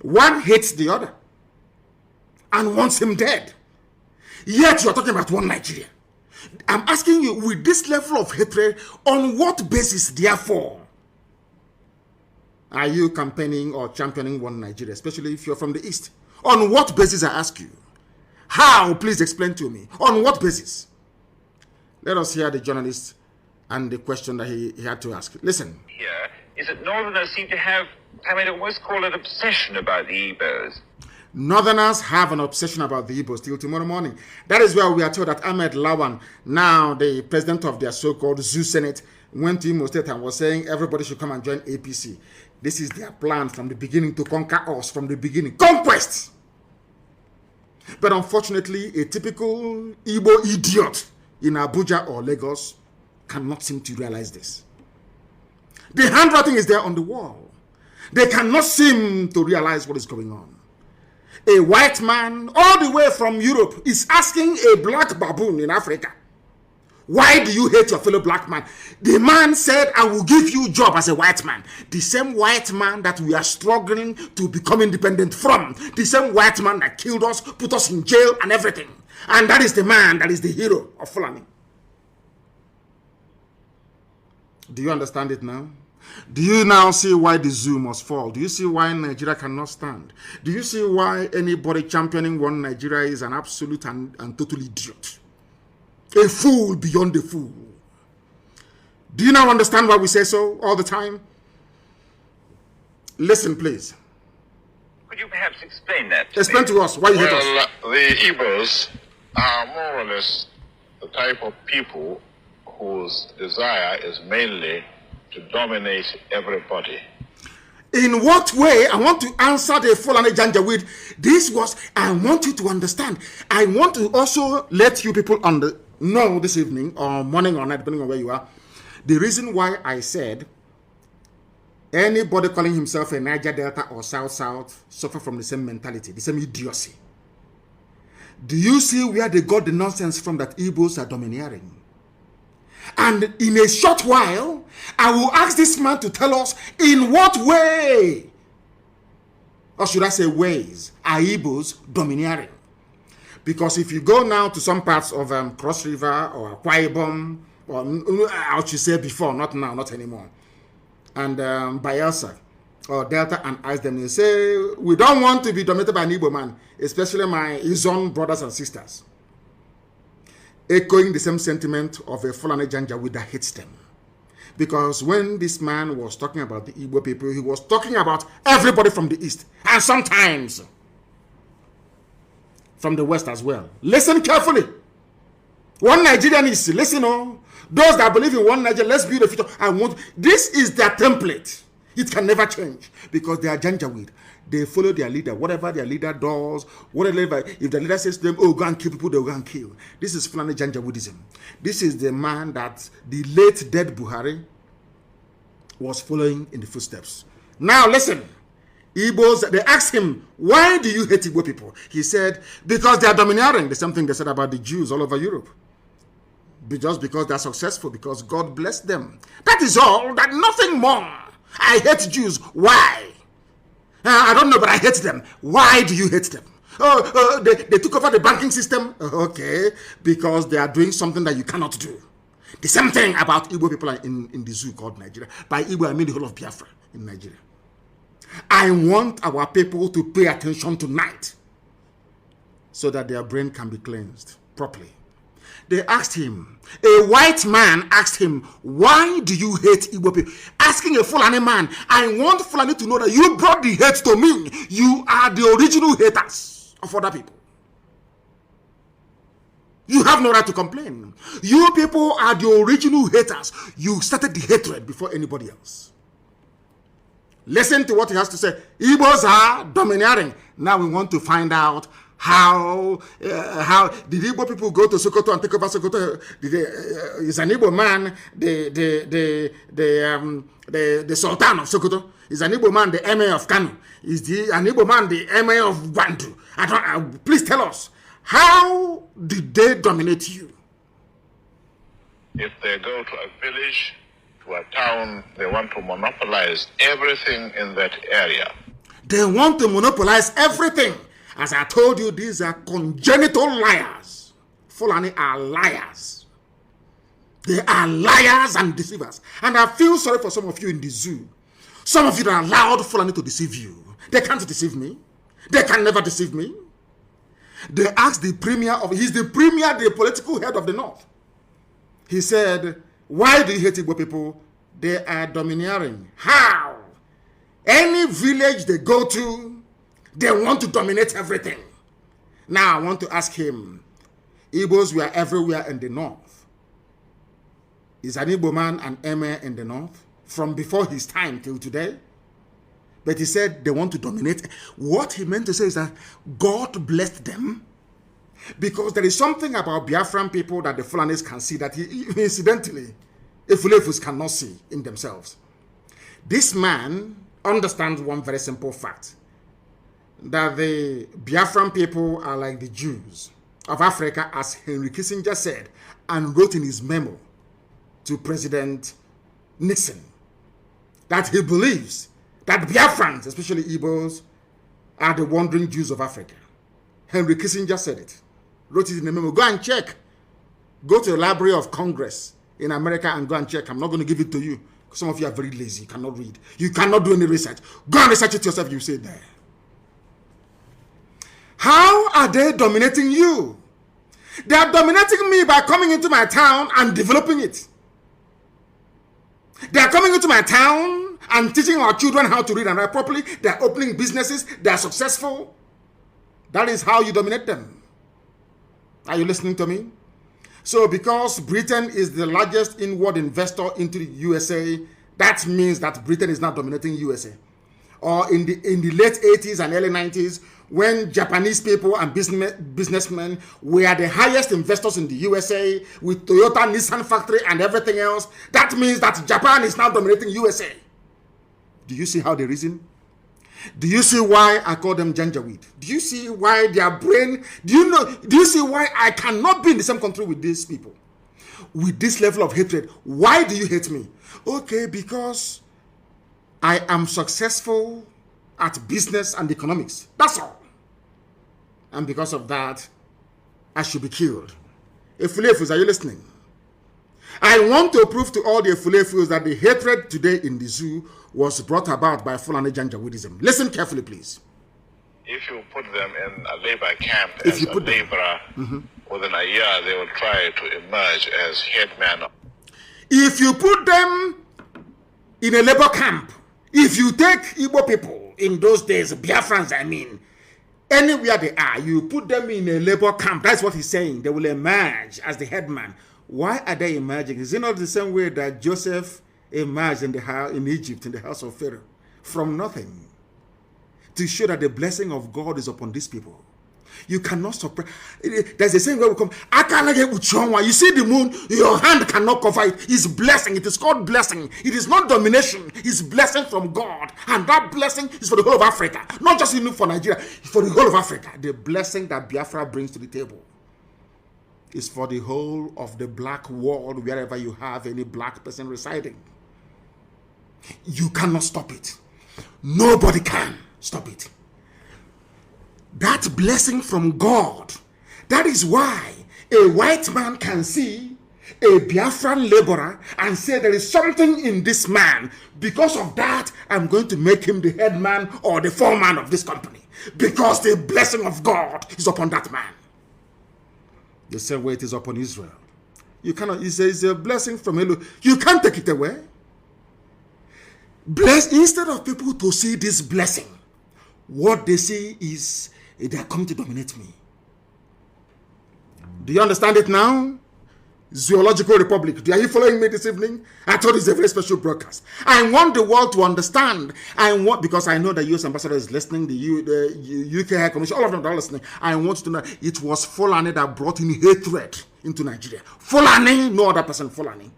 One hates the other and wants him dead. Yet you're talking about one Nigeria. I'm asking you, with this level of hatred, on what basis, therefore, are you campaigning or championing one Nigeria, especially if you're from the East? On what basis, I ask you? How? Please explain to me. On what basis? Let us hear the journalist and the question that he had to ask. Listen. Here is that Northerners seem to have, I would almost call it obsession about the Igbos. Northerners have an obsession about the Igbos till tomorrow morning. That is where we are told that Ahmed Lawan, now the president of their so-called Zoo Senate, went to Imo State and was saying everybody should come and join APC. This is their plan from the beginning to conquer us from the beginning. Conquest! But unfortunately, a typical Igbo idiot in Abuja or Lagos cannot seem to realize this. The handwriting is there on the wall. They cannot seem to realize what is going on. A white man all the way from Europe is asking a black baboon in Africa, why do you hate your fellow black man? The man said, I will give you a job as a white man. The same white man that we are struggling to become independent from. The same white man that killed us, put us in jail and everything. And that is the man that is the hero of Fulani. Do you understand it now? Do you now see why the zoo must fall? Do you see why Nigeria cannot stand? Do you see why anybody championing one Nigeria is an absolute and total idiot? A fool beyond a fool. Do you now understand why we say so all the time? Listen, please. Could you perhaps explain that to Explain me? to us why you hate us. Well, the Igbos are more or less the type of people whose desire is mainly to dominate everybody. In what way? I want to answer the Fulani Janjaweed. This was, I want you to understand. I want to also let you people know this evening or morning or night, depending on where you are, the reason why I said anybody calling himself a Niger Delta or South suffer from the same mentality, the same idiocy. Do you see where they got the nonsense from that Igbos are domineering? And in a short while, I will ask this man to tell us in what way, or should I say ways, are Igbos domineering? Because if you go now to some parts of Cross River or Akwa Ibom, or I should say before, not now, not anymore, and Bayelsa or Delta, and ask them, they say, we don't want to be dominated by an Igbo man, especially my Izon brothers and sisters. Echoing the same sentiment of a Fulani Janjaweed that hates them. Because when this man was talking about the Igbo people, he was talking about everybody from the East, and sometimes from the West as well. Listen carefully. One Nigerian is, listen, those that believe in one Nigeria, let's build a future. This is their template. It can never change because they are Janjaweed. They follow their leader. Whatever their leader does, whatever, if the leader says to them, oh, go and kill people, they'll go and kill. This is Fulani Janjaweedism. This is the man that the late dead Buhari was following in the footsteps. Now listen. Igbos, they asked him, why do you hate Igbo people? He said, because they are domineering. The same thing they said about the Jews all over Europe. Just because they are successful, because God blessed them. That is all, that nothing more. I hate Jews. Why? I don't know, but I hate them. Why do you hate them? They took over the banking system. Okay, because they are doing something that you cannot do. The same thing about Igbo people in the zoo called Nigeria. By Igbo, I mean the whole of Biafra in Nigeria. I want our people to pay attention tonight so that their brain can be cleansed properly. They asked him, a white man asked him, why do you hate Igbo people? Asking a Fulani man, I want Fulani to know that you brought the hate to me. You are the original haters of other people. You have no right to complain. You people are the original haters. You started the hatred before anybody else. Listen to what he has to say. Igbos are domineering. Now we want to find out how did Igbo people go to Sokoto and take over Sokoto? Is an Igbo man the Sultan of Sokoto? Is an Igbo man the Emir of Kanu? Is an Igbo man the Emir of Gwandu? Please tell us, how did they dominate you? If they go to a village, to a town, they want to monopolize everything in that area. They want to monopolize everything. As I told you, these are congenital liars. Fulani are liars. They are liars and deceivers. And I feel sorry for some of you in the zoo. Some of you that allowed Fulani to deceive you. They can't deceive me. They can never deceive me. They asked the premier he's the premier, the political head of the North. He said, why do you hate Igbo people? They are domineering. How? Any village they go to, They want to dominate everything. Now I want to ask him, Igbos were everywhere in the north. Is an Igbo man an emir in the north? From before his time till today? But he said they want to dominate. What he meant to say is that God blessed them, because there is something about Biafran people that the Fulanis can see that incidentally, Efulefus cannot see in themselves. This man understands one very simple fact, that the Biafran people are like the Jews of Africa, as Henry Kissinger said and wrote in his memo to President Nixon, that he believes that Biafrans, especially Igbos, are the wandering Jews of Africa. Henry Kissinger said it, wrote it in a memo. Go and check. Go to the Library of Congress in America and go and check. I'm not going to give it to you. Some of you are very lazy. You cannot read. You cannot do any research. Go and research it yourself. You say it there. How are they dominating you? They are dominating me by coming into my town and developing it. They are coming into my town and teaching our children how to read and write properly. They are opening businesses. They are successful. That is how you dominate them. Are you listening to me? So because Britain is the largest inward investor into the USA, that means that Britain is not dominating USA. Or in the late 80s and early 90s, when Japanese people and businessmen were the highest investors in the USA with Toyota, Nissan factory and everything else, that means that Japan is now dominating USA. Do you see how they reason? Do you see why I call them Janjaweed? Do you see why their brain, do you see why I cannot be in the same country with these people? With this level of hatred. Why do you hate me? Okay, because I am successful at business and economics. That's all. And because of that, I should be killed. Efulefus, are you listening? I want to prove to all the Efulefus that the hatred today in the zoo was brought about by Fulani Janjaweedism. Listen carefully, please. If you put them in a labor camp as a laborer, within a year they will try to emerge as headman. If you put them in a labor camp, if you take Igbo people in those days, Biafrans, I mean, anywhere they are, you put them in a labor camp, that's what he's saying, they will emerge as the headman. Why are they emerging? Is it not the same way that Joseph emerged in Egypt, in the house of Pharaoh, from nothing, to show that the blessing of God is upon these people? You cannot suppress. There's a saying where we come, you see the moon, your hand cannot cover it. It's blessing. It is called blessing. It is not domination. It's blessing from God. And that blessing is for the whole of Africa. Not just even for Nigeria. It's for the whole of Africa. The blessing that Biafra brings to the table is for the whole of the black world, wherever you have any black person residing. You cannot stop it. Nobody can stop it. That blessing from God, that is why a white man can see a Biafran laborer and say there is something in this man. Because of that, I'm going to make him the head man or the foreman of this company. Because the blessing of God is upon that man. The same way it is upon Israel. You cannot, it's a blessing from Elohim. You can't take it away. Instead of people to see this blessing, what they see is they are coming to dominate me. Do you understand it now? Zoological Republic. Are you following me this evening? I thought it's a very special broadcast. I want the world to understand. Because I know the US ambassador is listening, the UK High Commission, all of them are listening. I want you to know it was Fulani that brought in hatred into Nigeria. Fulani, no other person, Fulani.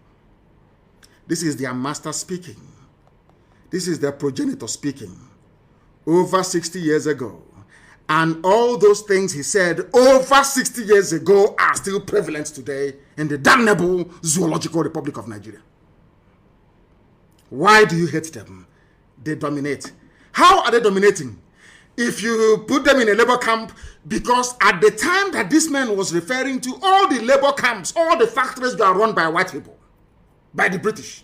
This is their master speaking. This is their progenitor speaking. Over 60 years ago. And all those things he said over 60 years ago are still prevalent today in the damnable Zoological Republic of Nigeria. Why do you hate them? They dominate. How are they dominating? If you put them in a labor camp, because at the time that this man was referring to, all the labor camps, all the factories were run by white people, by the British.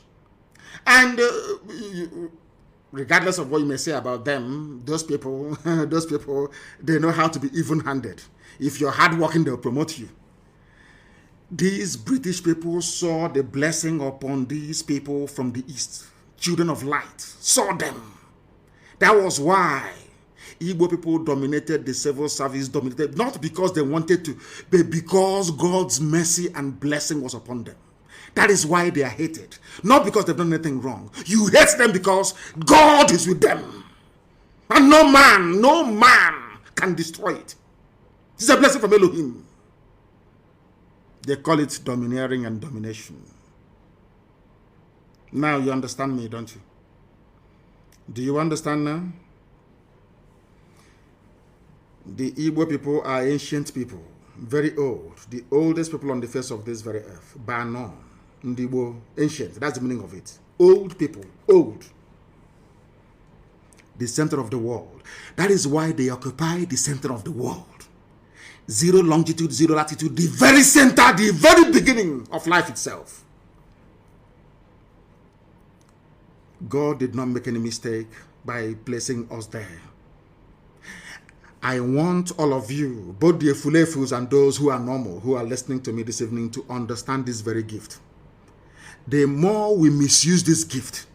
And regardless of what you may say about them, those people, they know how to be even-handed. If you're hardworking, they'll promote you. These British people saw the blessing upon these people from the East. Children of light saw them. That was why Igbo people dominated the civil service, dominated not because they wanted to, but because God's mercy and blessing was upon them. That is why they are hated. Not because they've done anything wrong. You hate them because God is with them. And no man can destroy it. It's a blessing from Elohim. They call it domineering and domination. Now you understand me, don't you? Do you understand now? The Igbo people are ancient people, very old, the oldest people on the face of this very earth. Bano, Ndibo, ancient, that's the meaning of it. Old people, old. The center of the world. That is why they occupy the center of the world. Zero longitude, zero latitude, the very center, the very beginning of life itself. God did not make any mistake by placing us there. I want all of you, both the Efulefus and those who are normal, who are listening to me this evening, to understand this very gift. The more we misuse this gift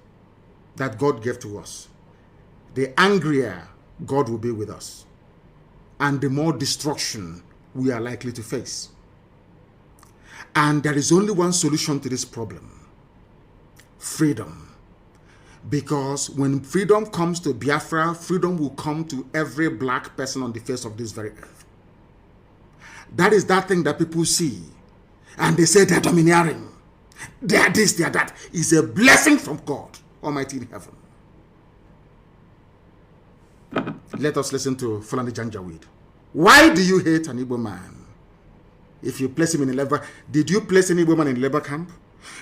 that God gave to us, the angrier God will be with us, and the more destruction we are likely to face. And there is only one solution to this problem: freedom. Because when freedom comes to Biafra, freedom will come to every black person on the face of this very earth. That is that thing that people see, and they say they're domineering. They are this, they are that. It's a blessing from God Almighty in heaven. Let us listen to Fulani Janjaweed. Why do you hate an Igbo man? If you place him in a labor, did you place an Igbo man in a labor camp?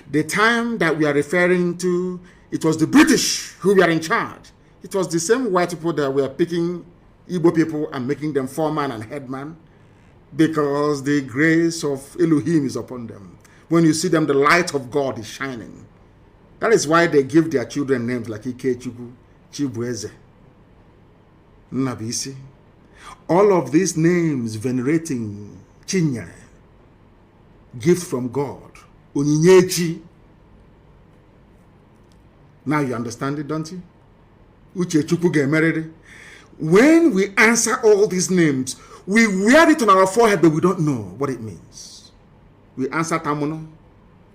The time that we are referring to, it was the British who were in charge. It was the same white people that were picking Igbo people and making them foreman and headman, because the grace of Elohim is upon them. When you see them, the light of God is shining. That is why they give their children names like Ikechukwu, Chibueze, Nabisi. All of these names venerating Chinyere, gift from God, Onyinyechi. Now you understand it, don't you? Uchechukwu Gemerere. When we answer all these names, we wear it on our forehead, but we don't know what it means. We answer Tamuno.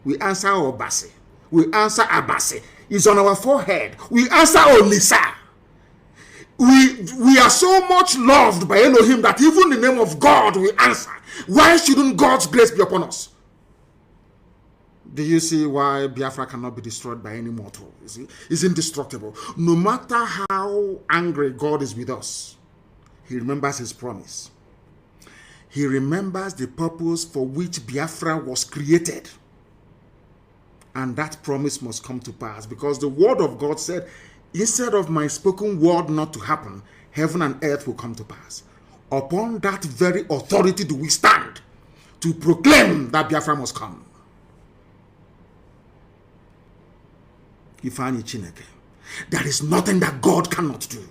We answer Obase. We answer Abase. It's on our forehead. We answer Olisa. We are so much loved by Elohim that even the name of God we answer. Why shouldn't God's grace be upon us? Do you see why Biafra cannot be destroyed by any mortal? You see, it's indestructible. No matter how angry God is with us, He remembers His promise. He remembers the purpose for which Biafra was created. And that promise must come to pass, because the word of God said, instead of my spoken word not to happen, heaven and earth will come to pass. Upon that very authority do we stand to proclaim that Biafra must come. Ifani Chineke. There is nothing that God cannot do.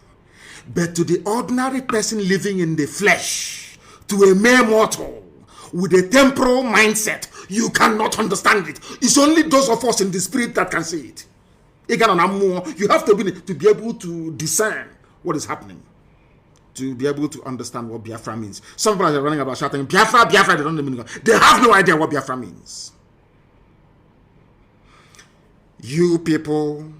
But to the ordinary person living in the flesh, to a mere mortal with a temporal mindset, you cannot understand it. It's only those of us in the spirit that can see it. You have to be able to discern what is happening, to be able to understand what Biafra means. Some people are running about shouting, Biafra, Biafra, they don't know the meaning. They have no idea what Biafra means. You people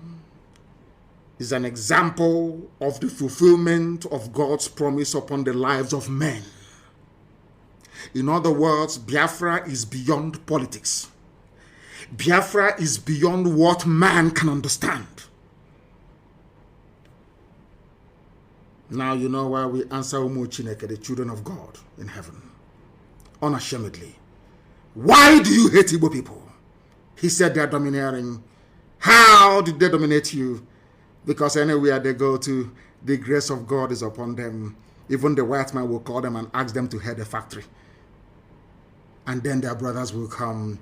is an example of the fulfillment of God's promise upon the lives of men. In other words, Biafra is beyond politics. Biafra is beyond what man can understand. Now you know why we answer Umu Chineke, the children of God in heaven, unashamedly. Why do you hate Igbo people? He said they are domineering. How did they dominate you? Because anywhere they go to, the grace of God is upon them. Even the white man will call them and ask them to head a factory. And then their brothers will come,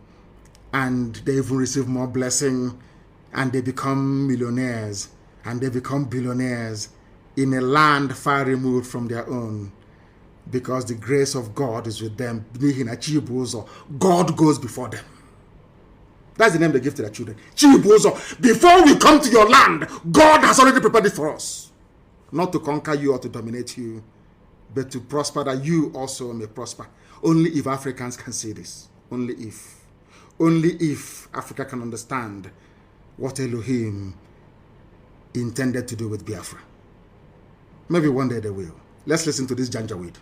and they even receive more blessing, and they become millionaires, and they become billionaires in a land far removed from their own, because the grace of God is with them. God goes before them. That's the name they give to their children. Before we come to your land, God has already prepared it for us. not to conquer you or to dominate you, but to prosper, that you also may prosper. Only if Africans can see this. Only if Africa can understand what Elohim intended to do with Biafra. Maybe one day they will. Let's listen to this Janjaweed.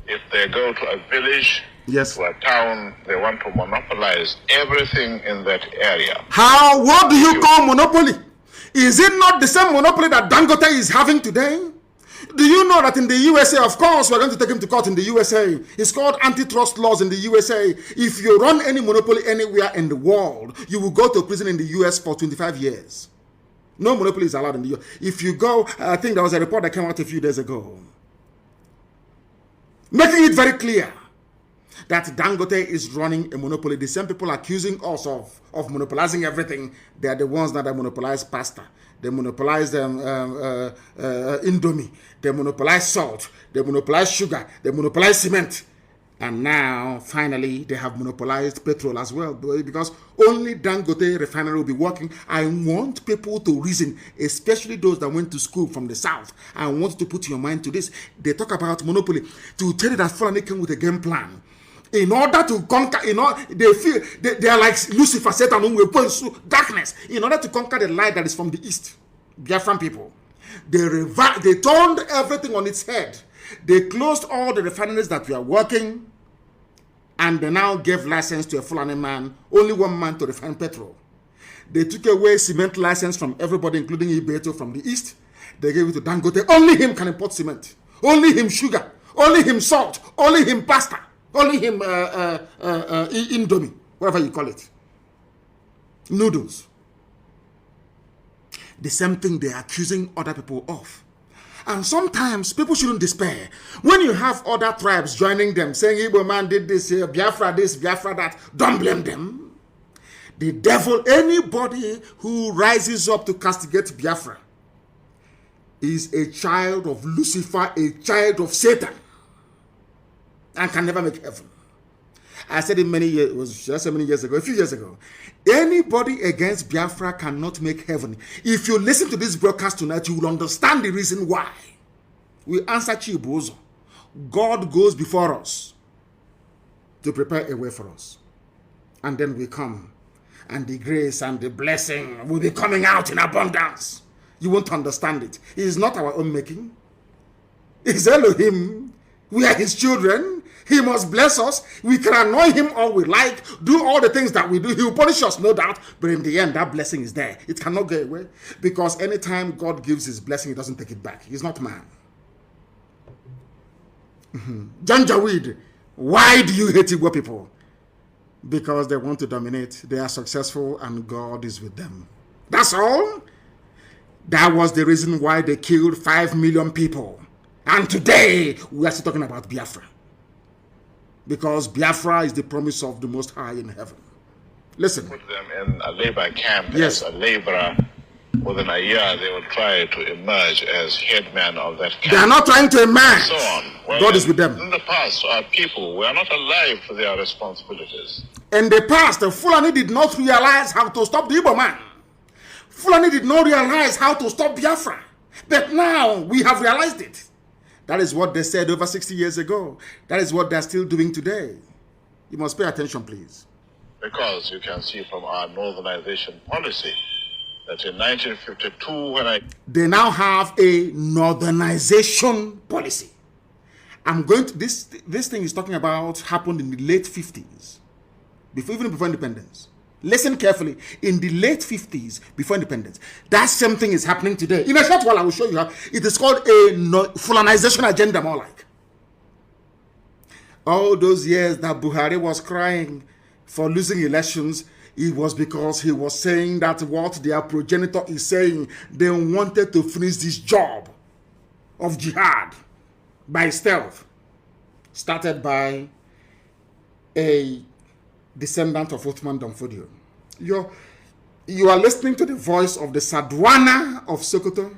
If they go to a village, yes, to a town, they want to monopolize everything in that area. How? What do you call monopoly? Is it not the same monopoly that Dangote is having today? Do you know that in the USA, of course, we're going to take him to court in the USA. It's called antitrust laws in the USA. If you run any monopoly anywhere in the world, you will go to prison in the US for 25 years. No monopoly is allowed in the US. If you go, I think there was a report that came out a few days ago, making it very clear that Dangote is running a monopoly. The same people accusing us of monopolizing everything, they are the ones that monopolize pasta. They monopolize Indomie. They monopolize salt. They monopolize sugar. They monopolize cement. And now, finally, they have monopolized petrol as well. Because only Dangote refinery will be working. I want people to reason, especially those that went to school from the south. I want to put your mind to this. They talk about monopoly. To tell you that Fulani came with a game plan. In order to conquer, they feel they are like Lucifer, Satan, who will pursue darkness. In order to conquer the light that is from the east, Biafran people, they turned everything on its head. They closed all the refineries that were working, and they now gave license to a Fulani man, only one man to refine petrol. They took away cement license from everybody, including Ibeto from the east. They gave it to Dangote. Only him can import cement. Only him sugar. Only him salt. Only him pasta. Only him Indomie, whatever you call it. Noodles. The same thing they're accusing other people of. And sometimes people shouldn't despair. When you have other tribes joining them, saying Igbo man did this here, Biafra this, Biafra that, don't blame them. The devil, anybody who rises up to castigate Biafra, is a child of Lucifer, a child of Satan, and can never make heaven. I said it many years, it was just so many years ago, a few years ago. Anybody against Biafra cannot make heaven. If you listen to this broadcast tonight, you will understand the reason why. We answer Chibuzo. God goes before us to prepare a way for us. And then we come. And the grace and the blessing will be coming out in abundance. You won't understand it. It is not our own making. It's Elohim. We are his children. He must bless us. We can annoy him all we like, do all the things that we do. He will punish us, no doubt. But in the end, that blessing is there. It cannot go away. Because anytime God gives his blessing, he doesn't take it back. He's not man. Janjaweed, why do you hate Igbo people? Because they want to dominate. They are successful and God is with them. That's all. That was the reason why they killed 5 million people. And today, we are still talking about Biafra. Because Biafra is the promise of the Most High in heaven. Listen. Put them in a labor camp yes. as a laborer. Within a year, they will try to emerge as headman of that camp. They are not trying to emerge. So on. Well, God is with them. In the past, our people were not alive to their responsibilities. In the past, the Fulani did not realize how to stop the Igbo man. Fulani did not realize how to stop Biafra. But now, we have realized it. That is what they said over 60 years ago. That is what they're still doing today. You must pay attention, please. Because you can see from our northernization policy that in 1952, when they now have a northernization policy. I'm going to, this thing is talking about happened in the late 50s, even before independence. Listen carefully. In the late 50s, before independence, that same thing is happening today. In a short while, I will show you how. It is called a Fulanization agenda, more like. All those years that Buhari was crying for losing elections, it was because he was saying that what their progenitor is saying, they wanted to finish this job of jihad by stealth, started by a descendant of Uthman Danfodio. You are listening to the voice of the Sadwana of Sokoto.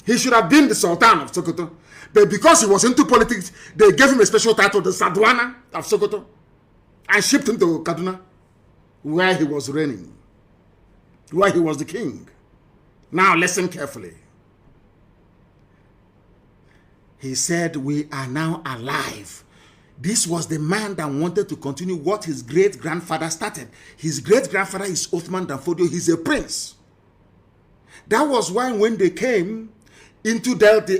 He should have been the Sultan of Sokoto. But because he was into politics, they gave him a special title, the Sadwana of Sokoto, and shipped him to Kaduna, where he was reigning, where he was the king. Now listen carefully. He said, we are now alive. This was the man that wanted to continue what his great-grandfather started. His great-grandfather is Ahmadu Bello. He's a prince. That was why when they came into Delta,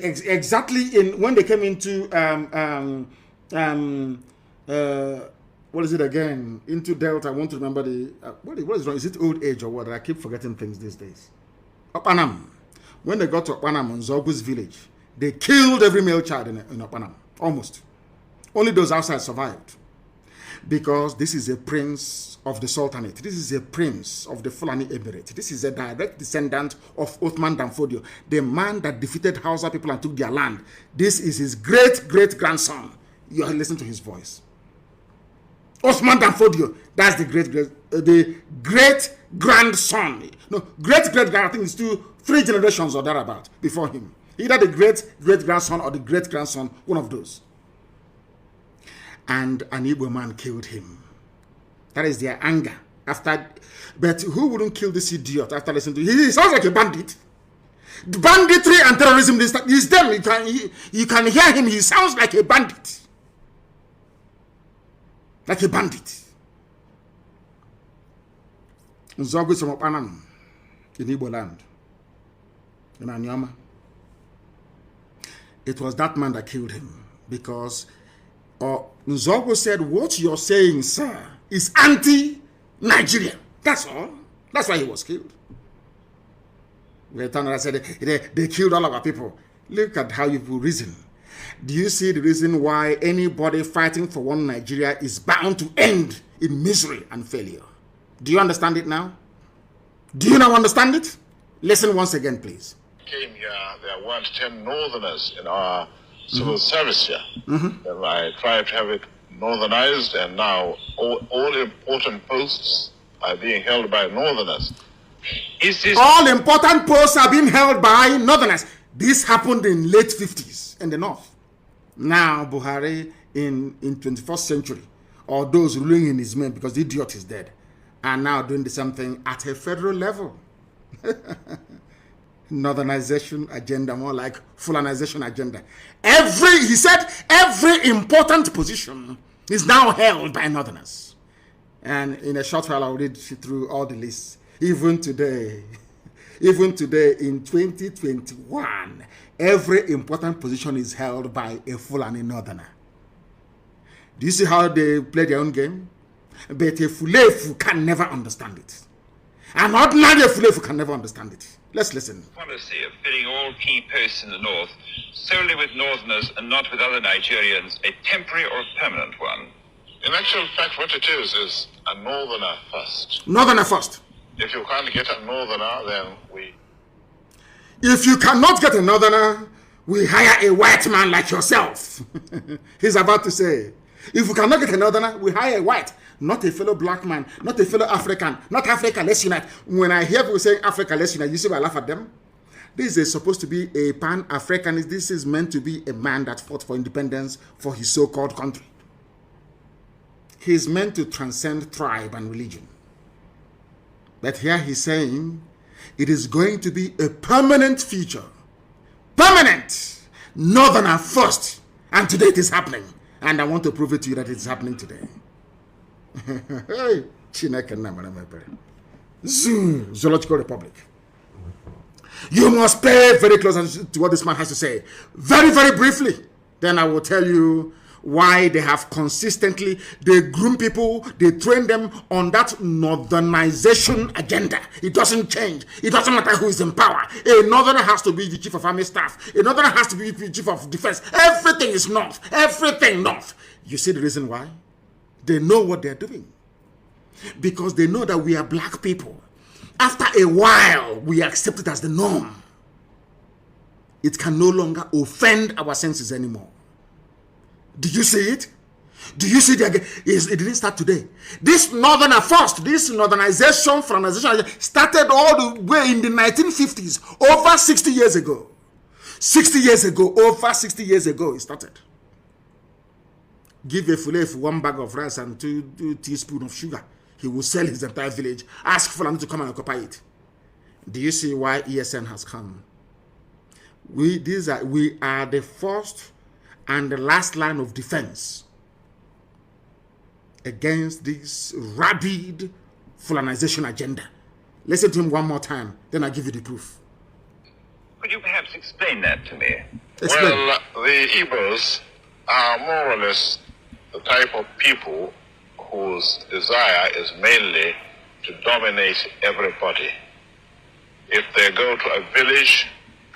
when they came into what is it again? Into Delta, I want to remember the what is wrong? Is it old age or what? I keep forgetting things these days. Opanam. When they got to Opanam, Nzeogwu's village, they killed every male child in Opanam. Almost. Only those outside survived. Because this is a prince of the Sultanate. This is a prince of the Fulani Emirate. This is a direct descendant of Ahmadu Bello, the man that defeated Hausa people and took their land. This is his great-great-grandson. You are listening to his voice. Ahmadu Bello, that's the great-grandson. No, great-great-grand, I think it's 3 generations or thereabout before him. Either the great-great-grandson or the great-grandson, one of those. And an Igbo man killed him. That is their anger. But who wouldn't kill this idiot after listening to him? He sounds like a bandit. Banditry and terrorism is them. You can hear him. He sounds like a bandit. Like a bandit. Nzeogwu is from Opanam in Igbo land. In Anyama. It was that man that killed him because Nzeogwu said, what you're saying, sir, is anti-Nigeria. That's all. That's why he was killed. I said, they killed all of our people. Look at how you reason. Do you see the reason why anybody fighting for one Nigeria is bound to end in misery and failure? Do you understand it now? Do you now understand it? Listen once again, please. Came here, there weren't 10 northerners in our civil service here. And I tried to have it northernized, and now all important posts are being held by northerners. All important posts are being held by northerners. This happened in late 50s in the north. Now Buhari in 21st century, or those ruling in his name because the idiot is dead, are now doing the same thing at a federal level. Northernization agenda, more like Fulanization agenda. He said every important position is now held by northerners. And in a short while, I'll read through all the lists. Even today in 2021, every important position is held by a Fulani northerner. Do you see how they play their own game? But a Fulefu can never understand it. An ordinary Fulefu can never understand it. Let's listen. Policy of filling all key posts in the north solely with northerners and not with other Nigerians, a temporary or permanent one? In actual fact, what it is a northerner first. Northerner first. If you can't get a northerner, then If you cannot get a northerner, we hire a white man like yourself. He's about to say. If we cannot get a northerner, we hire a white. Not a fellow black man, not a fellow African, not Africa, let's unite. When I hear people saying Africa, let's unite, you see why I laugh at them? This is supposed to be a pan-Africanist. This is meant to be a man that fought for independence for his so-called country. He's meant to transcend tribe and religion. But here he's saying it is going to be a permanent feature. Permanent! Northerner first. And today it is happening. And I want to prove it to you that it's happening today. Zoological Republic. You must pay very close attention to what this man has to say. Very, very briefly. Then I will tell you why they have consistently, they groom people, they train them on that northernization agenda. It doesn't change. It doesn't matter who is in power. A northerner has to be the chief of army staff. A northerner has to be the chief of defense. Everything is north. Everything north. You see the reason why? They know what they're doing. Because they know that we are black people. After a while, we accept it as the norm. It can no longer offend our senses anymore. Do you see it? Do you see it again? It didn't start today. This northerner first, this northernization, Fulanization started all the way in the 1950s, over 60 years ago. 60 years ago, over 60 years ago, it started. Give a Fulef 1 bag of rice and 2 teaspoons of sugar. He will sell his entire village. Ask Fulani to come and occupy it. Do you see why ESN has come? We are the first and the last line of defense against this rabid Fulanization agenda. Listen to him one more time, then I'll give you the proof. Could you perhaps explain that to me? Explain. Well, the Igbos are more or less the type of people whose desire is mainly to dominate everybody. If they go to a village,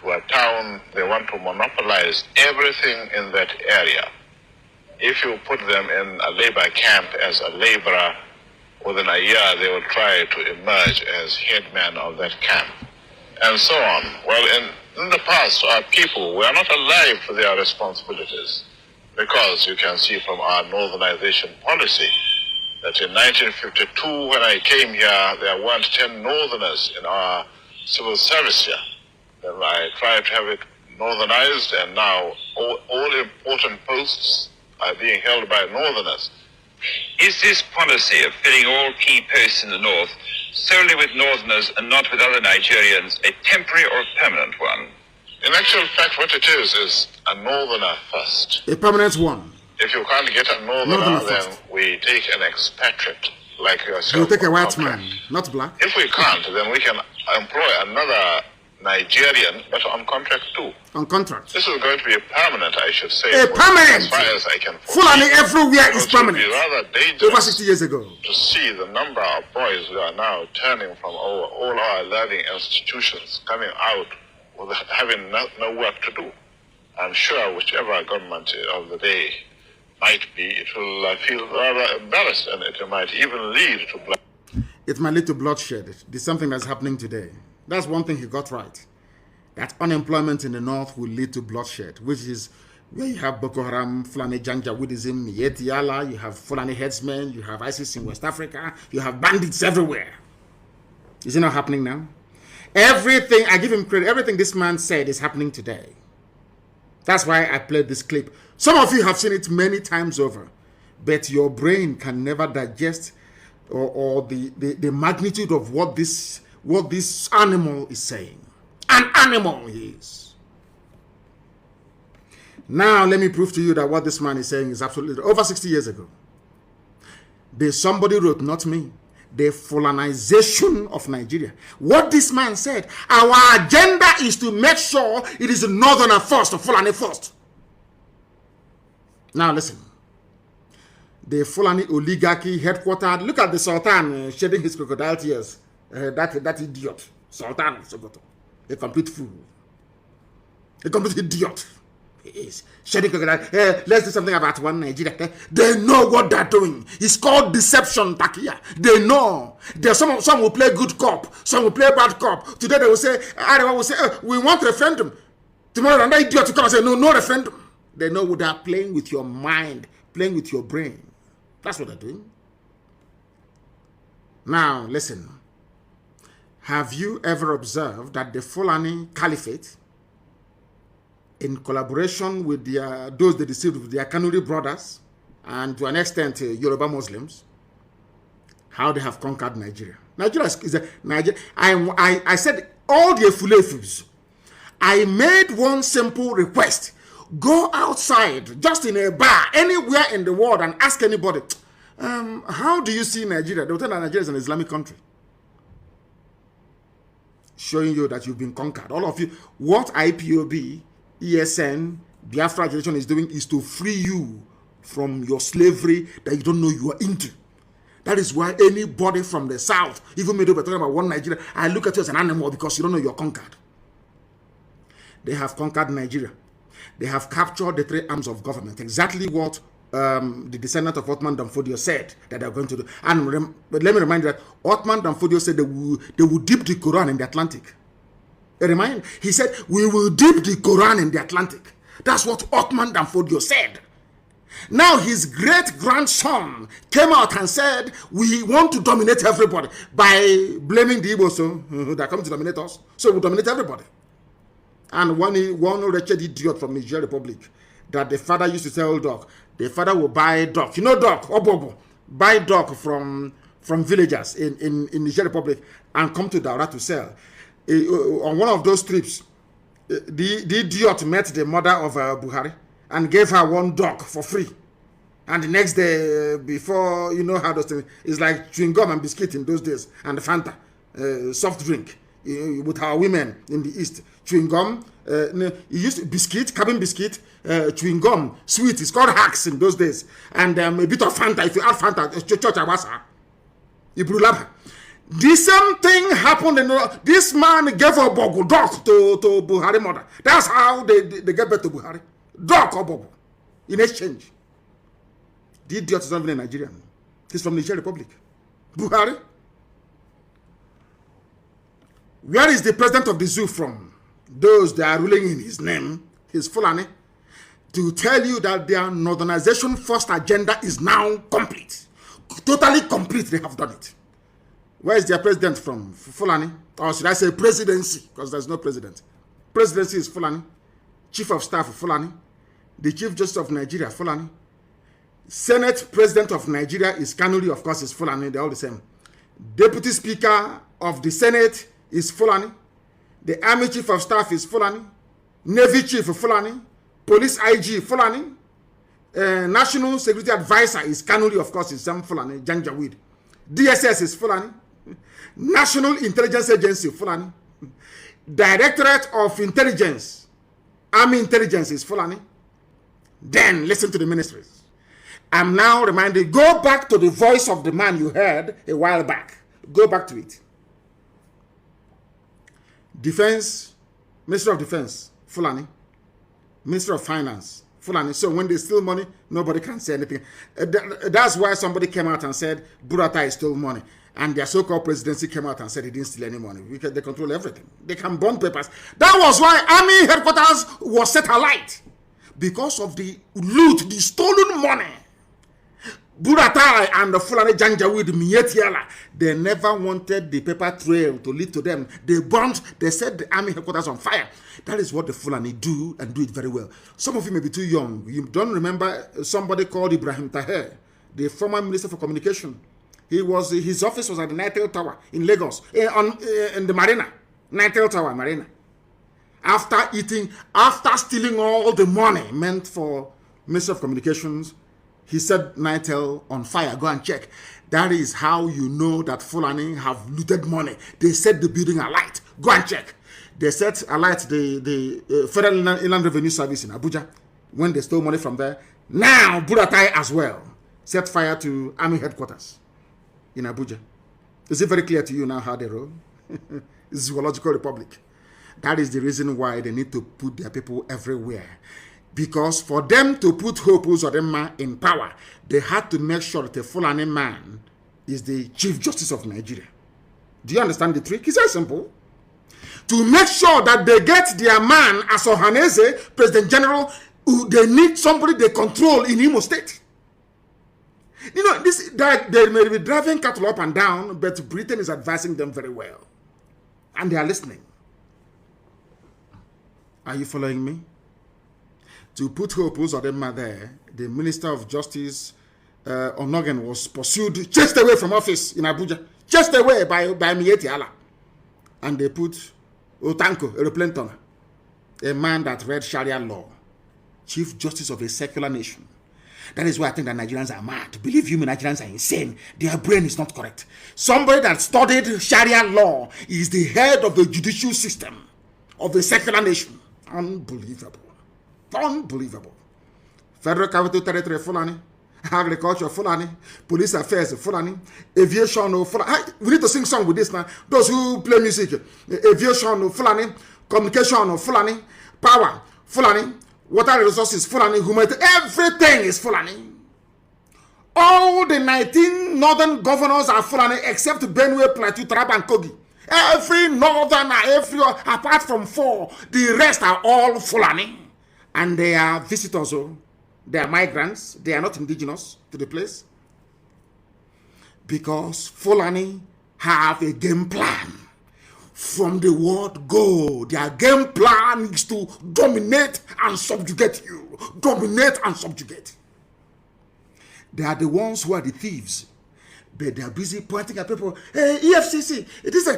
to a town, they want to monopolize everything in that area. If you put them in a labor camp as a laborer, within a year they will try to emerge as headman of that camp, and so on. Well, in the past, our people were not alive to their responsibilities, because you can see from our northernization policy that in 1952, when I came here, there weren't 10 northerners in our civil service here. Then I tried to have it northernized, and now all important posts are being held by northerners. Is this policy of filling all key posts in the north solely with northerners and not with other Nigerians a temporary or permanent one? In actual fact, what it is a northerner first. A permanent one. If you can't get a northerner, then we take an expatriate like yourself. You take a white man, not black. If we can't, then we can employ another Nigerian, but on contract too. On contract. This is going to be a permanent, I should say. A permanent! As far as I can Fulani everywhere is permanent. It would be rather dangerous over 60 years ago to see the number of boys who are now turning from all our learning institutions coming out with having no work to do. I'm sure whichever government of the day might be, it will feel rather embarrassed, and it might even lead to blood. It might lead to bloodshed. There's something that's happening today. That's one thing he got right. That unemployment in the north will lead to bloodshed, which is where you have Boko Haram, Fulani Janjaweedism, Yetiala, you have Fulani headsmen, you have ISIS in West Africa, you have bandits everywhere. Is it not happening now? Everything, I give him credit, everything this man said is happening today. That's why I played this clip. Some of you have seen it many times over, but your brain can never digest or the magnitude of what this animal is saying. An animal he is. Now let me prove to you that what this man is saying is absolutely over 60 years ago. Somebody wrote, not me, the Fulanization of Nigeria. What this man said, our agenda is to make sure it is northerner first, or Fulani first. Now listen. The Fulani oligarchy headquartered, look at the Sultan shedding his crocodile tears. That idiot, Sultan Sokoto, a complete fool, a complete idiot. He is shedding crocodile. Let's do something about one Nigeria. They know what they're doing. It's called deception, Takia. They know. There's some will play good cop, some will play bad cop. Today they will say, Arewa will say, we want referendum. Tomorrow another idiot will come and say, no referendum. They know they are playing with your mind, playing with your brain. That's what they're doing. Now listen. Have you ever observed that the Fulani Caliphate, in collaboration with those they deceived with their Kanuri brothers, and to an extent Yoruba Muslims, how they have conquered Nigeria? Nigeria is Nigeria. I said all the Fulefus. I made one simple request: go outside, just in a bar, anywhere in the world, and ask anybody, how do you see Nigeria? They will tell that Nigeria is an Islamic country. Showing you that you've been conquered. All of you, what IPOB, ESN, Biafra generation is doing is to free you from your slavery that you don't know you are into. That is why anybody from the south, even me, talking about one Nigeria, I look at you as an animal because you don't know you're conquered. They have conquered Nigeria. They have captured the three arms of government. Exactly what the descendant of Othman Danfodio said that they're going to do. But let me remind you that Othman Danfodio said they will dip the Quran in the Atlantic. He said, we will dip the Quran in the Atlantic. That's what Othman Danfodio said. Now his great-grandson came out and said, we want to dominate everybody by blaming the Igbos that come to dominate us. So we'll dominate everybody. And one wretched idiot from Niger Republic, that the father used to tell dog, the father will buy dog. You know dog, Obobo, buy dog from villagers in Niger Republic and come to Daura to sell. on one of those trips, the idiot met the mother of Buhari and gave her one dog for free. And the next day, before you know how those things, it's like chewing gum and biscuit in those days, and Fanta, soft drink, with our women in the East. Chewing gum, you used biscuit, cabin biscuit, chewing gum, sweet. It's called hacks in those days, and a bit of Fanta. If you add Fanta, church awasa, ibrulaba. The same thing happened. This man gave a bogu dog to Buhari mother. That's how they gave birth to Buhari. Dog or bogu in exchange. The idiot is not even a Nigerian. He's from the Niger Republic. Buhari. Where is the president of the zoo from? Those that are ruling in his name, his Fulani, to tell you that their northernization first agenda is now complete. Totally complete, they have done it. Where is their president from? Fulani? Or should I say presidency? Because there's no president. Presidency is Fulani. Chief of Staff, Fulani. The Chief Justice of Nigeria, Fulani. Senate President of Nigeria is Kanuri, of course, is Fulani. They're all the same. Deputy Speaker of the Senate is Fulani. The Army Chief of Staff is Fulani. Navy Chief, Fulani. Police IG, Fulani. National Security Advisor is Kanuri, of course, is some Fulani. Janjaweed. DSS is Fulani. National Intelligence Agency, Fulani. Directorate of Intelligence, Army Intelligence is Fulani. Then listen to the ministries. I'm now reminded, go back to the voice of the man you heard a while back. Go back to it. Defense, Minister of Defense, Fulani. Minister of Finance, Fulani. So when they steal money, nobody can say anything. That's why somebody came out and said, Buratai stole money. And their so-called presidency came out and said he didn't steal any money. Because they control everything. They can burn papers. That was why Army headquarters was set alight. Because of the loot, the stolen money. Buratai and the Fulani Janjaweed Mietiala, they never wanted the paper trail to lead to them. They burnt, they set the army headquarters on fire. That is what the Fulani do, and do it very well. Some of you may be too young. You don't remember somebody called Ibrahim Taher, the former Minister for Communication. His office was at the Nitel Tower in Lagos, in the Marina. Nitel Tower, Marina. After stealing all the money meant for Minister of Communications, he set Nitel on fire. Go and check. That is how you know that Fulani have looted money. They set the building alight. Go and check. They set alight the Federal Inland Revenue Service in Abuja when they stole money from there. Now, Buratai as well set fire to Army headquarters in Abuja. Is it very clear to you now how they roll? It's Zoological Republic. That is the reason why they need to put their people everywhere. Because for them to put Hope Uzodinma in power, they had to make sure that a Fulani man is the Chief Justice of Nigeria. Do you understand the trick? It's very simple. To make sure that they get their man as Ohaneze, President General, they need somebody they control in Imo State. You know, they may be driving cattle up and down, but Britain is advising them very well. And they are listening. Are you following me? To put Hope Uzodinma there, the Minister of Justice, Onogen, was pursued, chased away from office in Abuja, chased away by Mieti Allah. And they put Otanko, a replanter, a man that read Sharia law, Chief Justice of a secular nation. That is why I think that Nigerians are mad. Believe you me, Nigerians are insane. Their brain is not correct. Somebody that studied Sharia law is the head of the judicial system of a secular nation. Unbelievable. Unbelievable. Federal Capital Territory, Fulani. Agriculture, Fulani. Police Affairs, Fulani. Aviation, Fulani. We need to sing song with this now. Those who play music. Aviation, Fulani. Communication, Fulani. Power, Fulani. Water resources, Fulani. Humanity. Everything is Fulani. All the 19 northern governors are Fulani except Benue, Plateau, Taraba, and Kogi. Every northern, apart from 4, the rest are all Fulani. And they are visitors, they are migrants, they are not indigenous to the place. Because Fulani have a game plan. From the word go, their game plan is to dominate and subjugate you. Dominate and subjugate. They are the ones who are the thieves. but they are busy pointing at people. Hey, EFCC, it is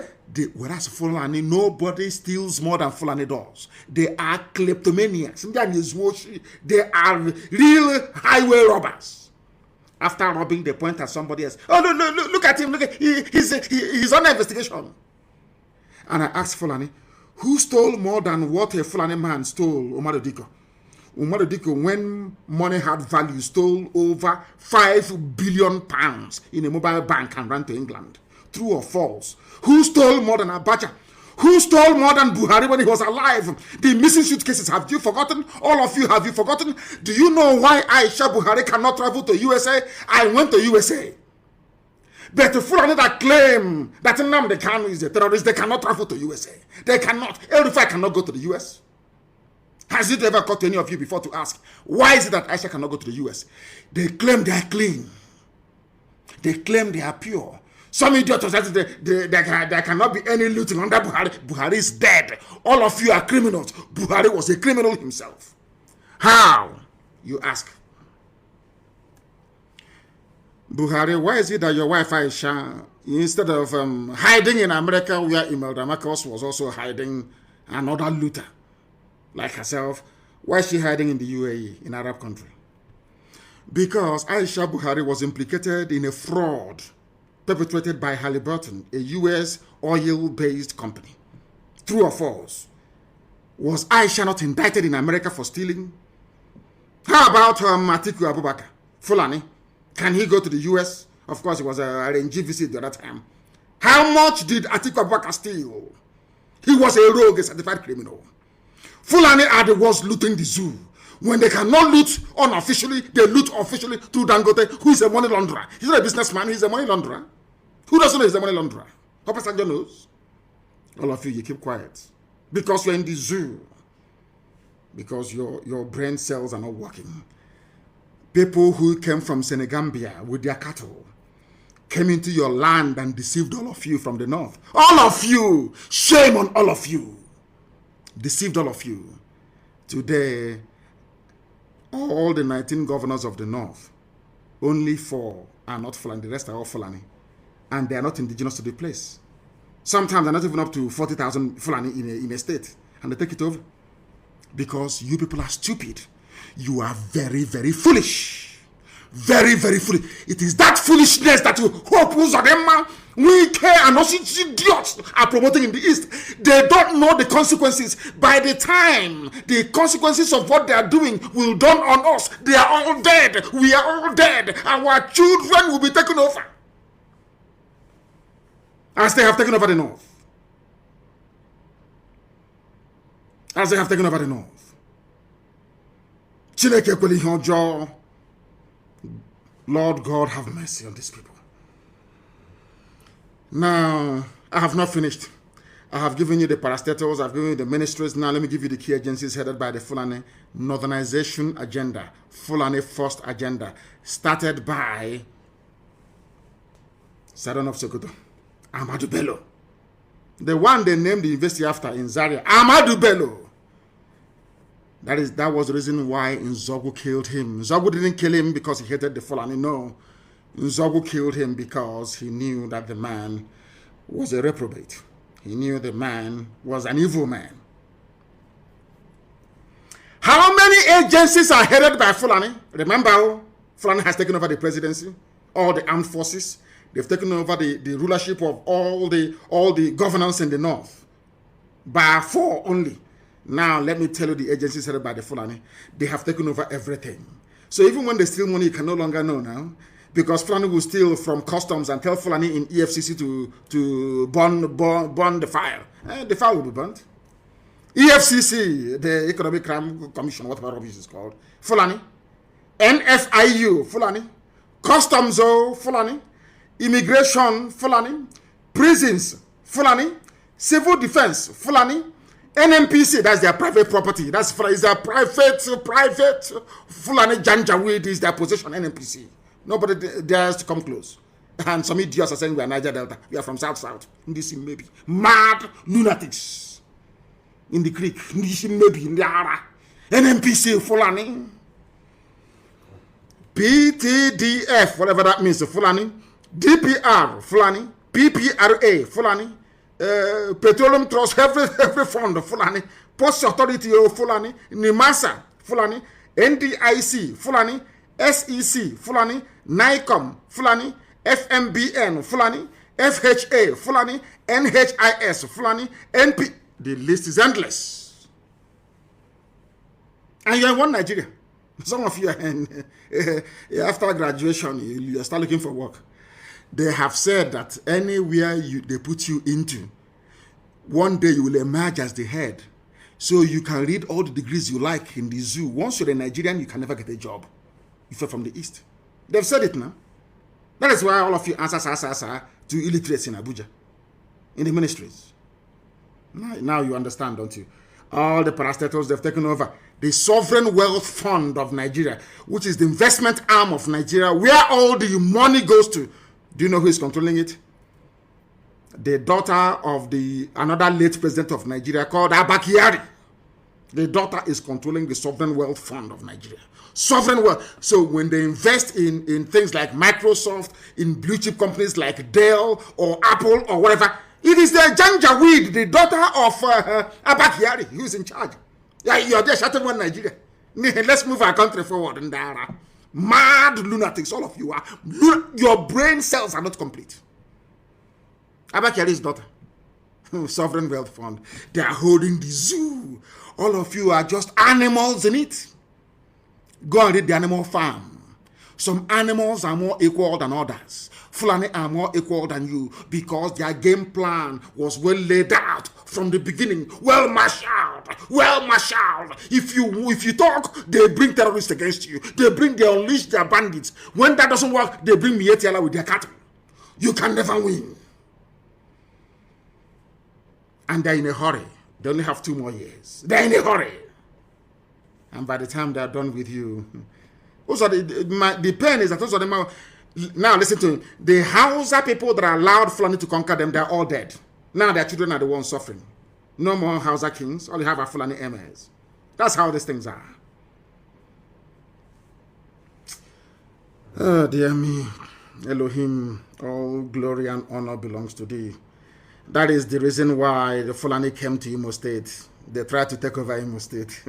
whereas Fulani, nobody steals more than Fulani does. They are kleptomaniacs. They are real highway robbers. After robbing, they point at somebody else. Oh, no, look at him. Look at he's on investigation. And I asked Fulani, who stole more than what a Fulani man stole, Ahmadu Diko? Ahmadu Diko, when money had value, stole over £5 billion in a mobile bank and ran to England. True or false? Who stole more than Abacha? Who stole more than Buhari when he was alive? The missing suitcases, have you forgotten? All of you, have you forgotten? Do you know why Aisha Buhari cannot travel to USA? I went to USA. But the Fulani that claim that Nnamdi Kanu is a terrorist, they cannot travel to USA. They cannot. El-Rufai cannot go to the US. Has it ever occurred to any of you before to ask, why is it that Aisha cannot go to the US? They claim they are clean. They claim they are pure. Some idiots said there cannot be any looting under Buhari. Buhari is dead. All of you are criminals. Buhari was a criminal himself. How? You ask. Buhari, why is it that your wife Aisha, instead of hiding in America where Imelda Marcos was also hiding, another looter like herself, why is she hiding in the UAE, in Arab country? Because Aisha Buhari was implicated in a fraud perpetrated by Halliburton, a US oil-based company. True or false? Was Aisha not indicted in America for stealing? How about Atiku Abubakar, Fulani? Can he go to the US? Of course, it was a RNG visit the other time. How much did Atiku Abubakar steal? He was a rogue, a certified criminal. Fulani are the ones looting the zoo. When they cannot loot unofficially, they loot officially through Dangote, who is a money launderer. He's not a businessman, he's a money launderer. Who doesn't know he's a money launderer? Papa Sanjo knows. All of you keep quiet. Because you're in the zoo. Because your brain cells are not working. People who came from Senegambia with their cattle came into your land and deceived all of you from the north. All of you! Shame on all of you! Deceived all of you. Today, all the 19 governors of the north, only 4 are not Fulani, the rest are all Fulani. And they are not indigenous to the place. Sometimes they're not even up to 40,000 Fulani in a state. And they take it over. Because you people are stupid. You are very, very foolish. Very, very foolish. It is that foolishness that you hope we care and also idiots are promoting in the East. They don't know the consequences. By the time the consequences of what they are doing will dawn on us, they are all dead. We are all dead. Our children will be taken over. As they have taken over the north. As they have taken over the north. Lord God, have mercy on these people. Now, I have not finished. I have given you the parastatals, I've given you the ministries. Now, let me give you the key agencies headed by the Fulani Northernization Agenda, Fulani First Agenda, started by Sadon of Sokoto, Ahmadu Bello. The one they named the university after in Zaria, Ahmadu Bello. That was the reason why Nzeogwu killed him. Nzeogwu didn't kill him because he hated the Fulani. No. Nzeogwu killed him because he knew that the man was a reprobate. He knew the man was an evil man. How many agencies are headed by Fulani? Remember, Fulani has taken over the presidency, all the armed forces. They've taken over the rulership of all the governance in the north. By 4 only. Now, let me tell you the agencies headed by the Fulani. They have taken over everything. So even when they steal money, you can no longer know now. Because Fulani will steal from customs and tell Fulani in EFCC to burn the fire. The fire will be burnt. EFCC, the Economic Crime Commission, whatever rubbish is called. Fulani. NFIU, Fulani. Customs, Fulani. Immigration, Fulani. Prisons, Fulani. Civil Defense, Fulani. NMPC, that's their private property. Is their private Fulani Janjaweed is their possession, NMPC. Nobody dares to come close. And some idiots are saying we are Niger Delta. We are from South. This maybe. Mad lunatics. In the creek. This maybe. In the Ara. NMPC, Fulani. PTDF, whatever that means, Fulani. DPR, Fulani, PPRA, Fulani, Petroleum Trust, every fund of Fulani, Post Authority of Fulani, NIMASA, Fulani, NDIC, Fulani, SEC, Fulani, NICOM, Fulani, FMBN, Fulani, FHA, Fulani, NHIS, Fulani, NP. The list is endless. And you're in one Nigeria. Some of you are in, after graduation, you start looking for work. They have said that anywhere they put you into, one day you will emerge as the head. So you can read all the degrees you like in the zoo. Once you're a Nigerian, you can never get a job if you're from the East. They've said it now. That is why all of you answer to illiterates in Abuja, in the ministries. Now you understand, don't you? All the parastatals they've taken over. The Sovereign Wealth Fund of Nigeria, which is the investment arm of Nigeria, where all the money goes to. Do you know who is controlling it? The daughter of another late president of Nigeria called Abakari. The daughter is controlling the Sovereign Wealth Fund of Nigeria. Sovereign wealth. So when they invest in things like Microsoft, in blue chip companies like Dell or Apple or whatever, it is the Janjaweed, the daughter of Abakari, who's in charge. Yeah, you're just shouting one Nigeria. Let's move our country forward. Mad lunatics, all of you are. Your brain cells are not complete. Abakari's daughter, Sovereign Wealth Fund, they are holding the zoo. All of you are just animals in it. Go and read the Animal Farm. Some animals are more equal than others. Fulani are more equal than you because their game plan was well laid out from the beginning. Well marshaled. Well marshaled. If you talk, they bring terrorists against you. They unleash their bandits. When that doesn't work, they bring Mietiala with their cattle. You can never win. And they're in a hurry. They only have 2 more years. They're in a hurry. And by the time they're done with you, also the pain is that those of them are, now listen to me, the Hausa people that allowed Fulani to conquer them, they're all dead. Now their children are the ones suffering. No more Hausa kings, all you have are Fulani emirs. That's how these things are. Oh dear me, Elohim, all glory and honor belongs to thee. That is the reason why the Fulani came to Imo State. They tried to take over Imo State.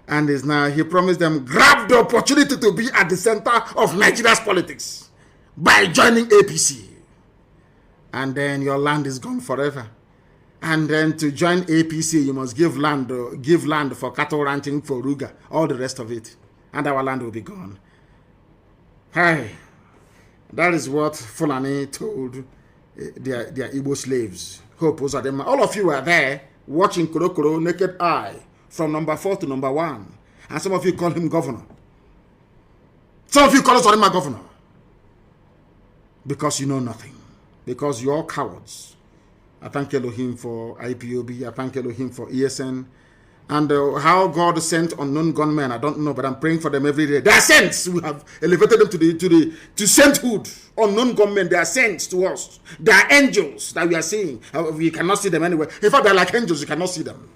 And is now, he promised them, grab the opportunity to be at the center of Nigeria's politics by joining APC. And then your land is gone forever. And then to join APC, you must give land for cattle ranching for Ruga, all the rest of it. And our land will be gone. Hey, that is what Fulani told their Igbo slaves. Hope was at them. All of you are there watching Korokoro naked eye from number 4 to number 1. And some of you call him governor. Some of you call us Orima governor. Because you know nothing. Because you're all cowards. I thank Elohim for IPOB. I thank Elohim for ESN. And how God sent unknown gunmen, I don't know, but I'm praying for them every day. They are saints. We have elevated them to sainthood. Unknown gunmen, they are saints to us. They are angels that we are seeing. We cannot see them anywhere. In fact, they're like angels. You cannot see them.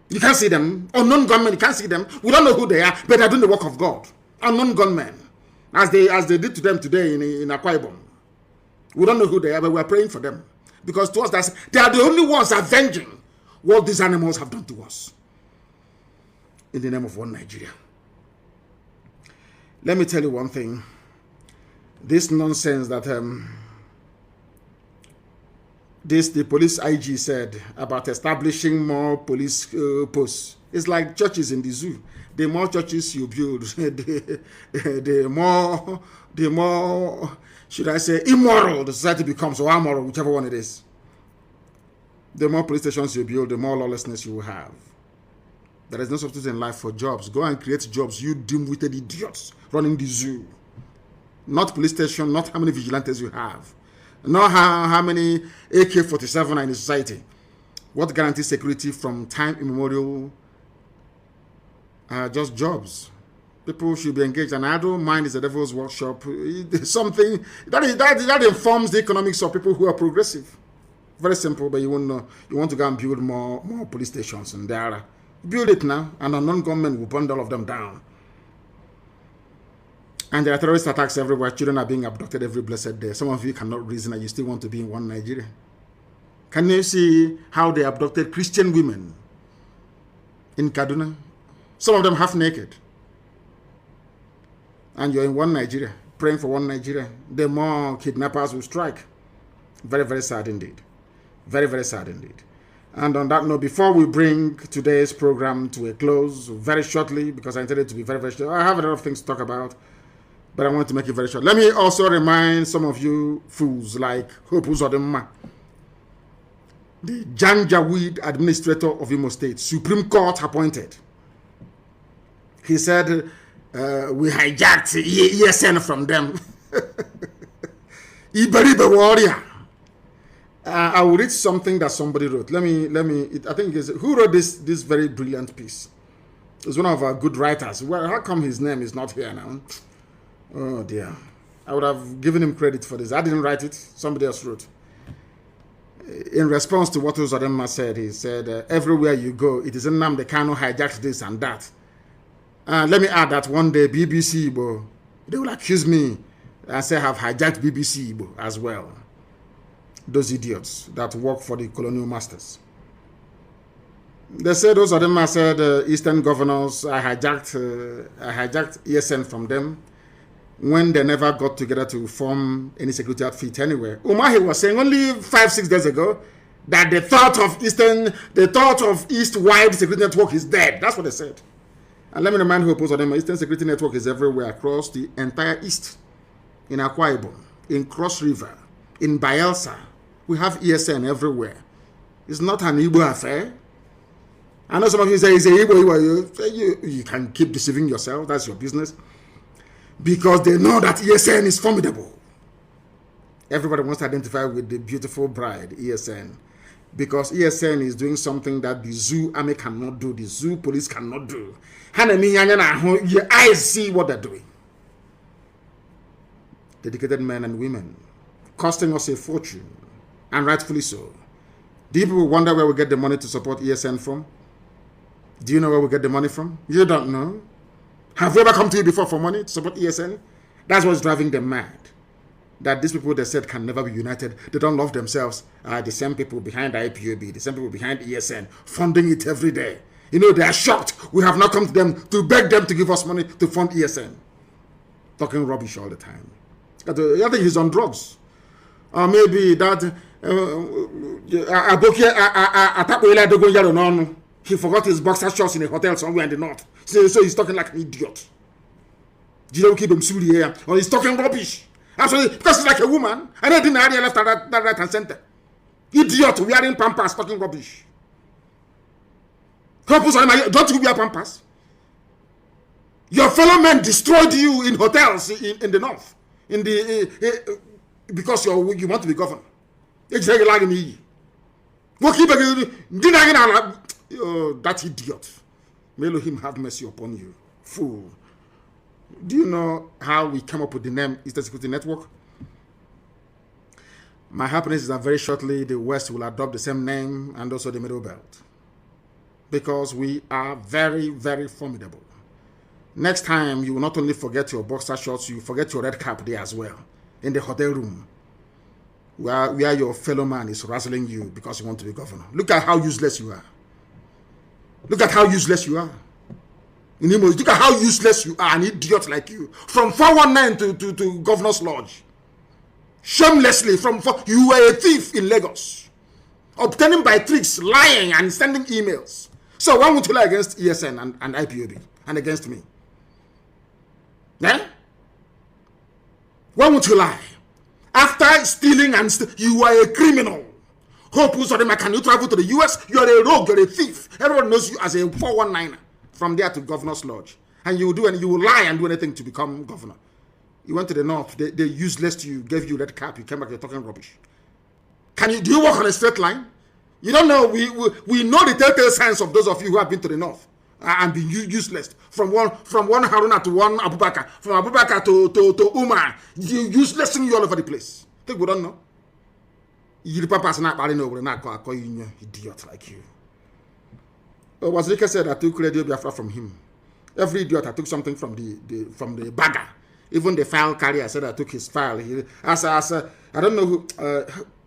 You can't see them. Unknown gunmen, you can't see them. We don't know who they are, but they're doing the work of God. Unknown gunmen, as they did to them today in Akwa Ibom. We don't know who they are, but we're praying for them. Because to us, they are the only ones avenging what these animals have done to us. In the name of one Nigeria. Let me tell you one thing. This nonsense that the police IG said about establishing more police posts. It's like churches in the zoo. The more churches you build, the more, should I say, immoral the society becomes, or amoral, whichever one it is. The more police stations you build, the more lawlessness you will have. There is no substitute in life for jobs. Go and create jobs, you dim-witted idiots running the zoo. Not police station, not how many vigilantes you have. Not how many AK-47 are in the society. What guarantees security from time immemorial? Just jobs. People should be engaged. And I don't mind is the devil's workshop. Something that informs the economics of people who are progressive. Very simple, but you won't know. You want to go and build more police stations and there. Build it now, and a non-government will burn all of them down. And there are terrorist attacks everywhere. Children are being abducted every blessed day. Some of you cannot reason and you still want to be in one Nigeria. Can you see how they abducted Christian women in Kaduna? Some of them half naked. And you're in one Nigeria, praying for one Nigeria. The more kidnappers will strike. Very, very sad indeed. Very, very sad indeed. And on that note, before we bring today's program to a close very shortly, because I intended it to be very, very short, I have a lot of things to talk about, but I want to make it very short. Let me also remind some of you fools like Hope Uzodinma, the Janjaweed administrator of Imo State, Supreme Court appointed. He said, we hijacked ESN from them. Iberibe warrior. I will read something that somebody wrote. I think it's, who wrote this very brilliant piece? It's one of our good writers. Well, how come his name is not here now? Oh dear. I would have given him credit for this. I didn't write it. Somebody else wrote. In response to what Uzodinma said, he said, everywhere you go, it is Nnamdi Kanu hijacked this and that. Let me add that one day BBC Igbo, they will accuse me and say I have hijacked BBC Igbo as well. Those idiots that work for the colonial masters. They said Uzodinma said Eastern governors, I hijacked ESN from them when they never got together to form any security outfit anywhere. Umahi was saying only 5-6 days ago that the thought of East-wide security network is dead. That's what they said. And let me remind you, Uzodinma, Eastern security network is everywhere across the entire East. In Akwa Ibom, in Cross River, in Bayelsa. We have ESN everywhere. It's not an Igbo affair. I know some of you say it's a Igbo. You can keep deceiving yourself. That's your business. Because they know that ESN is formidable. Everybody wants to identify with the beautiful bride, ESN. Because ESN is doing something that the zoo army cannot do, the zoo police cannot do. Your eyes see what they're doing. Dedicated men and women, costing us a fortune, and rightfully so. Do you people wonder where we get the money to support ESN from? Do you know where we get the money from? You don't know. Have we ever come to you before for money to support ESN? That's what's driving them mad. That these people they said can never be united, they don't love themselves, are the same people behind IPOB, the same people behind ESN, funding it every day. You know, they are shocked. We have not come to them to beg them to give us money to fund ESN. Talking rubbish all the time. I think he's on drugs. Or maybe that he forgot his boxer shorts in a hotel somewhere in the north. So he's talking like an idiot. You don't keep him silly here. Or he's talking rubbish. Absolutely, because he's like a woman. And I didn't have left that right and center. Idiot wearing pampers talking rubbish. Don't you wear pampers? Your fellow men destroyed you in hotels in the north. Because you want to be governor. That idiot. May Elohim have mercy upon you. Fool. Do you know how we came up with the name Eastern Security Network? My happiness is that very shortly the West will adopt the same name and also the Middle Belt. Because we are very, very formidable. Next time, you will not only forget your boxer shorts, you forget your red cap there as well. In the hotel room. Where your fellow man is razzling you because you want to be governor. Look at how useless you are. Look at how useless you are. In Imo, look at how useless you are, an idiot like you. From 419 to Governor's Lodge. Shamelessly, you were a thief in Lagos. Obtaining by tricks, lying and sending emails. So why would you lie against ESN and IPOB and against me? Eh? Why would you lie? After stealing you were a criminal. Hope Uzodinma, can you travel to the US? You're a rogue, you're a thief. Everyone knows you as a 419er. From there to Governor's Lodge. And you will lie and do anything to become governor. You went to the north, they useless to you, gave you red cap, you came back, you're talking rubbish. Do you walk on a straight line? You don't know, we know the telltale signs of those of you who have been to the north and been useless. From one Haruna to one Abubakar, from Abubakar to Umar, useless you all over the place. Think we don't know? You papa's not idiot like you. Was Rika said I took Radio Biafra from him. Every idiot I took something from the bagger. Even the file carrier said I took his file. I don't know who,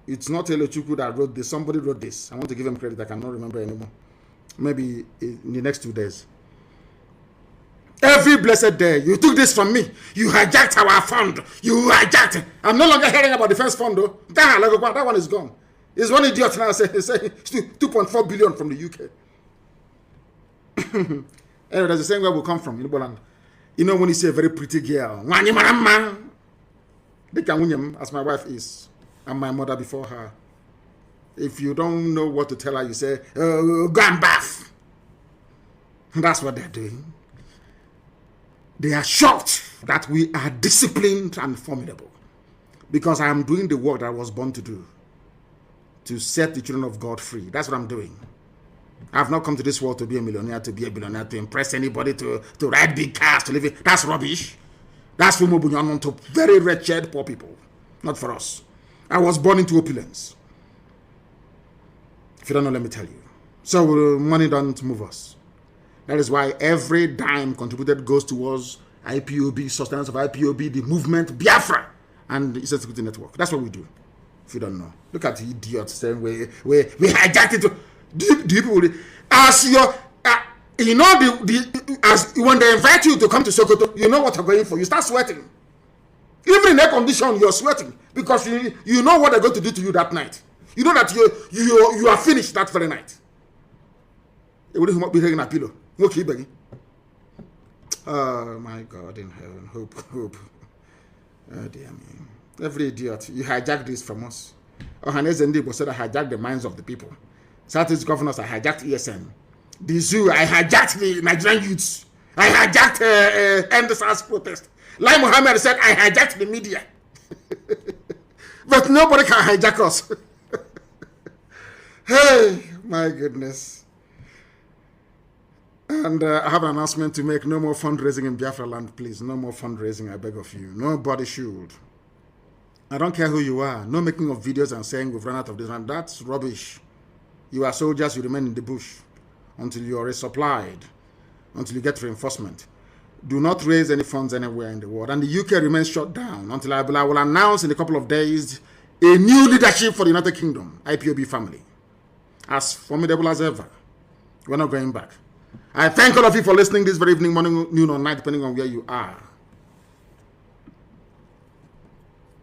it's not Elo Chukwu that wrote this. Somebody wrote this. I want to give him credit. I cannot remember anymore. Maybe in the next 2 days. Every blessed day, you took this from me. You hijacked our fund. You hijacked it. I'm no longer hearing about the first fund, though. That one is gone. There's one idiot now saying 2.4 billion from the UK. Anyway, there's the same where we come from in Igbo. You know when you see a very pretty girl, as my wife is, and my mother before her. If you don't know what to tell her, you say, go and bath. That's what they're doing. They are shocked that we are disciplined and formidable. Because I am doing the work that I was born to do. To set the children of God free. That's what I'm doing. I have not come to this world to be a millionaire, to be a billionaire, to impress anybody, to ride big cars, to live it. That's rubbish. That's for Mobunyanon, to very wretched poor people. Not for us. I was born into opulence. If you don't know, let me tell you. So money don't move us. That is why every dime contributed goes towards IPOB, sustenance of IPOB, the movement, Biafra, and the Eastern Security Network. That's what we do. If you don't know. Look at the idiots saying we hijacked it. Do people, as your, you know, as when they invite you to come to Sokoto, you know what you're going for. You start sweating. Even in air condition, you're sweating because you know what they're going to do to you that night. You know that you are finished that very night. It wouldn't be taking a pillow. Okay, Becky. Oh my God in heaven, hope. Oh dear me. Every idiot, you hijacked this from us. Ohanes Ndibo said I hijacked the minds of the people. Southeast governors, I hijacked ESN. The zoo, I hijacked the Nigerian youths. I hijacked End SARS protest. Lai Mohammed said I hijacked the media. But nobody can hijack us. Hey, my goodness. And I have an announcement to make. No more fundraising in Biafra land, please. No more fundraising, I beg of you. Nobody should. I don't care who you are. No making of videos and saying we've run out of this land. That's rubbish. You are soldiers, you remain in the bush until you are resupplied, until you get reinforcement. Do not raise any funds anywhere in the world. And the UK remains shut down until I will announce in a couple of days a new leadership for the United Kingdom, IPOB family. As formidable as ever. We're not going back. I thank all of you for listening this very evening, morning, noon, or night, depending on where you are.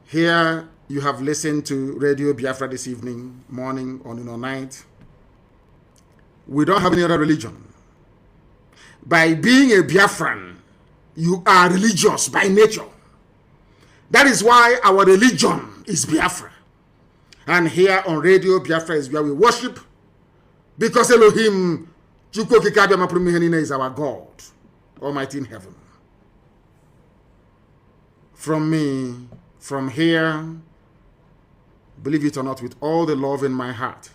Here you have listened to Radio Biafra this evening, morning, or noon, or night. We don't have any other religion. By being a Biafran, you are religious by nature. That is why our religion is Biafra. And here on Radio Biafra is where we worship, because Elohim is our God, Almighty in heaven. From me, from here, believe it or not, with all the love in my heart,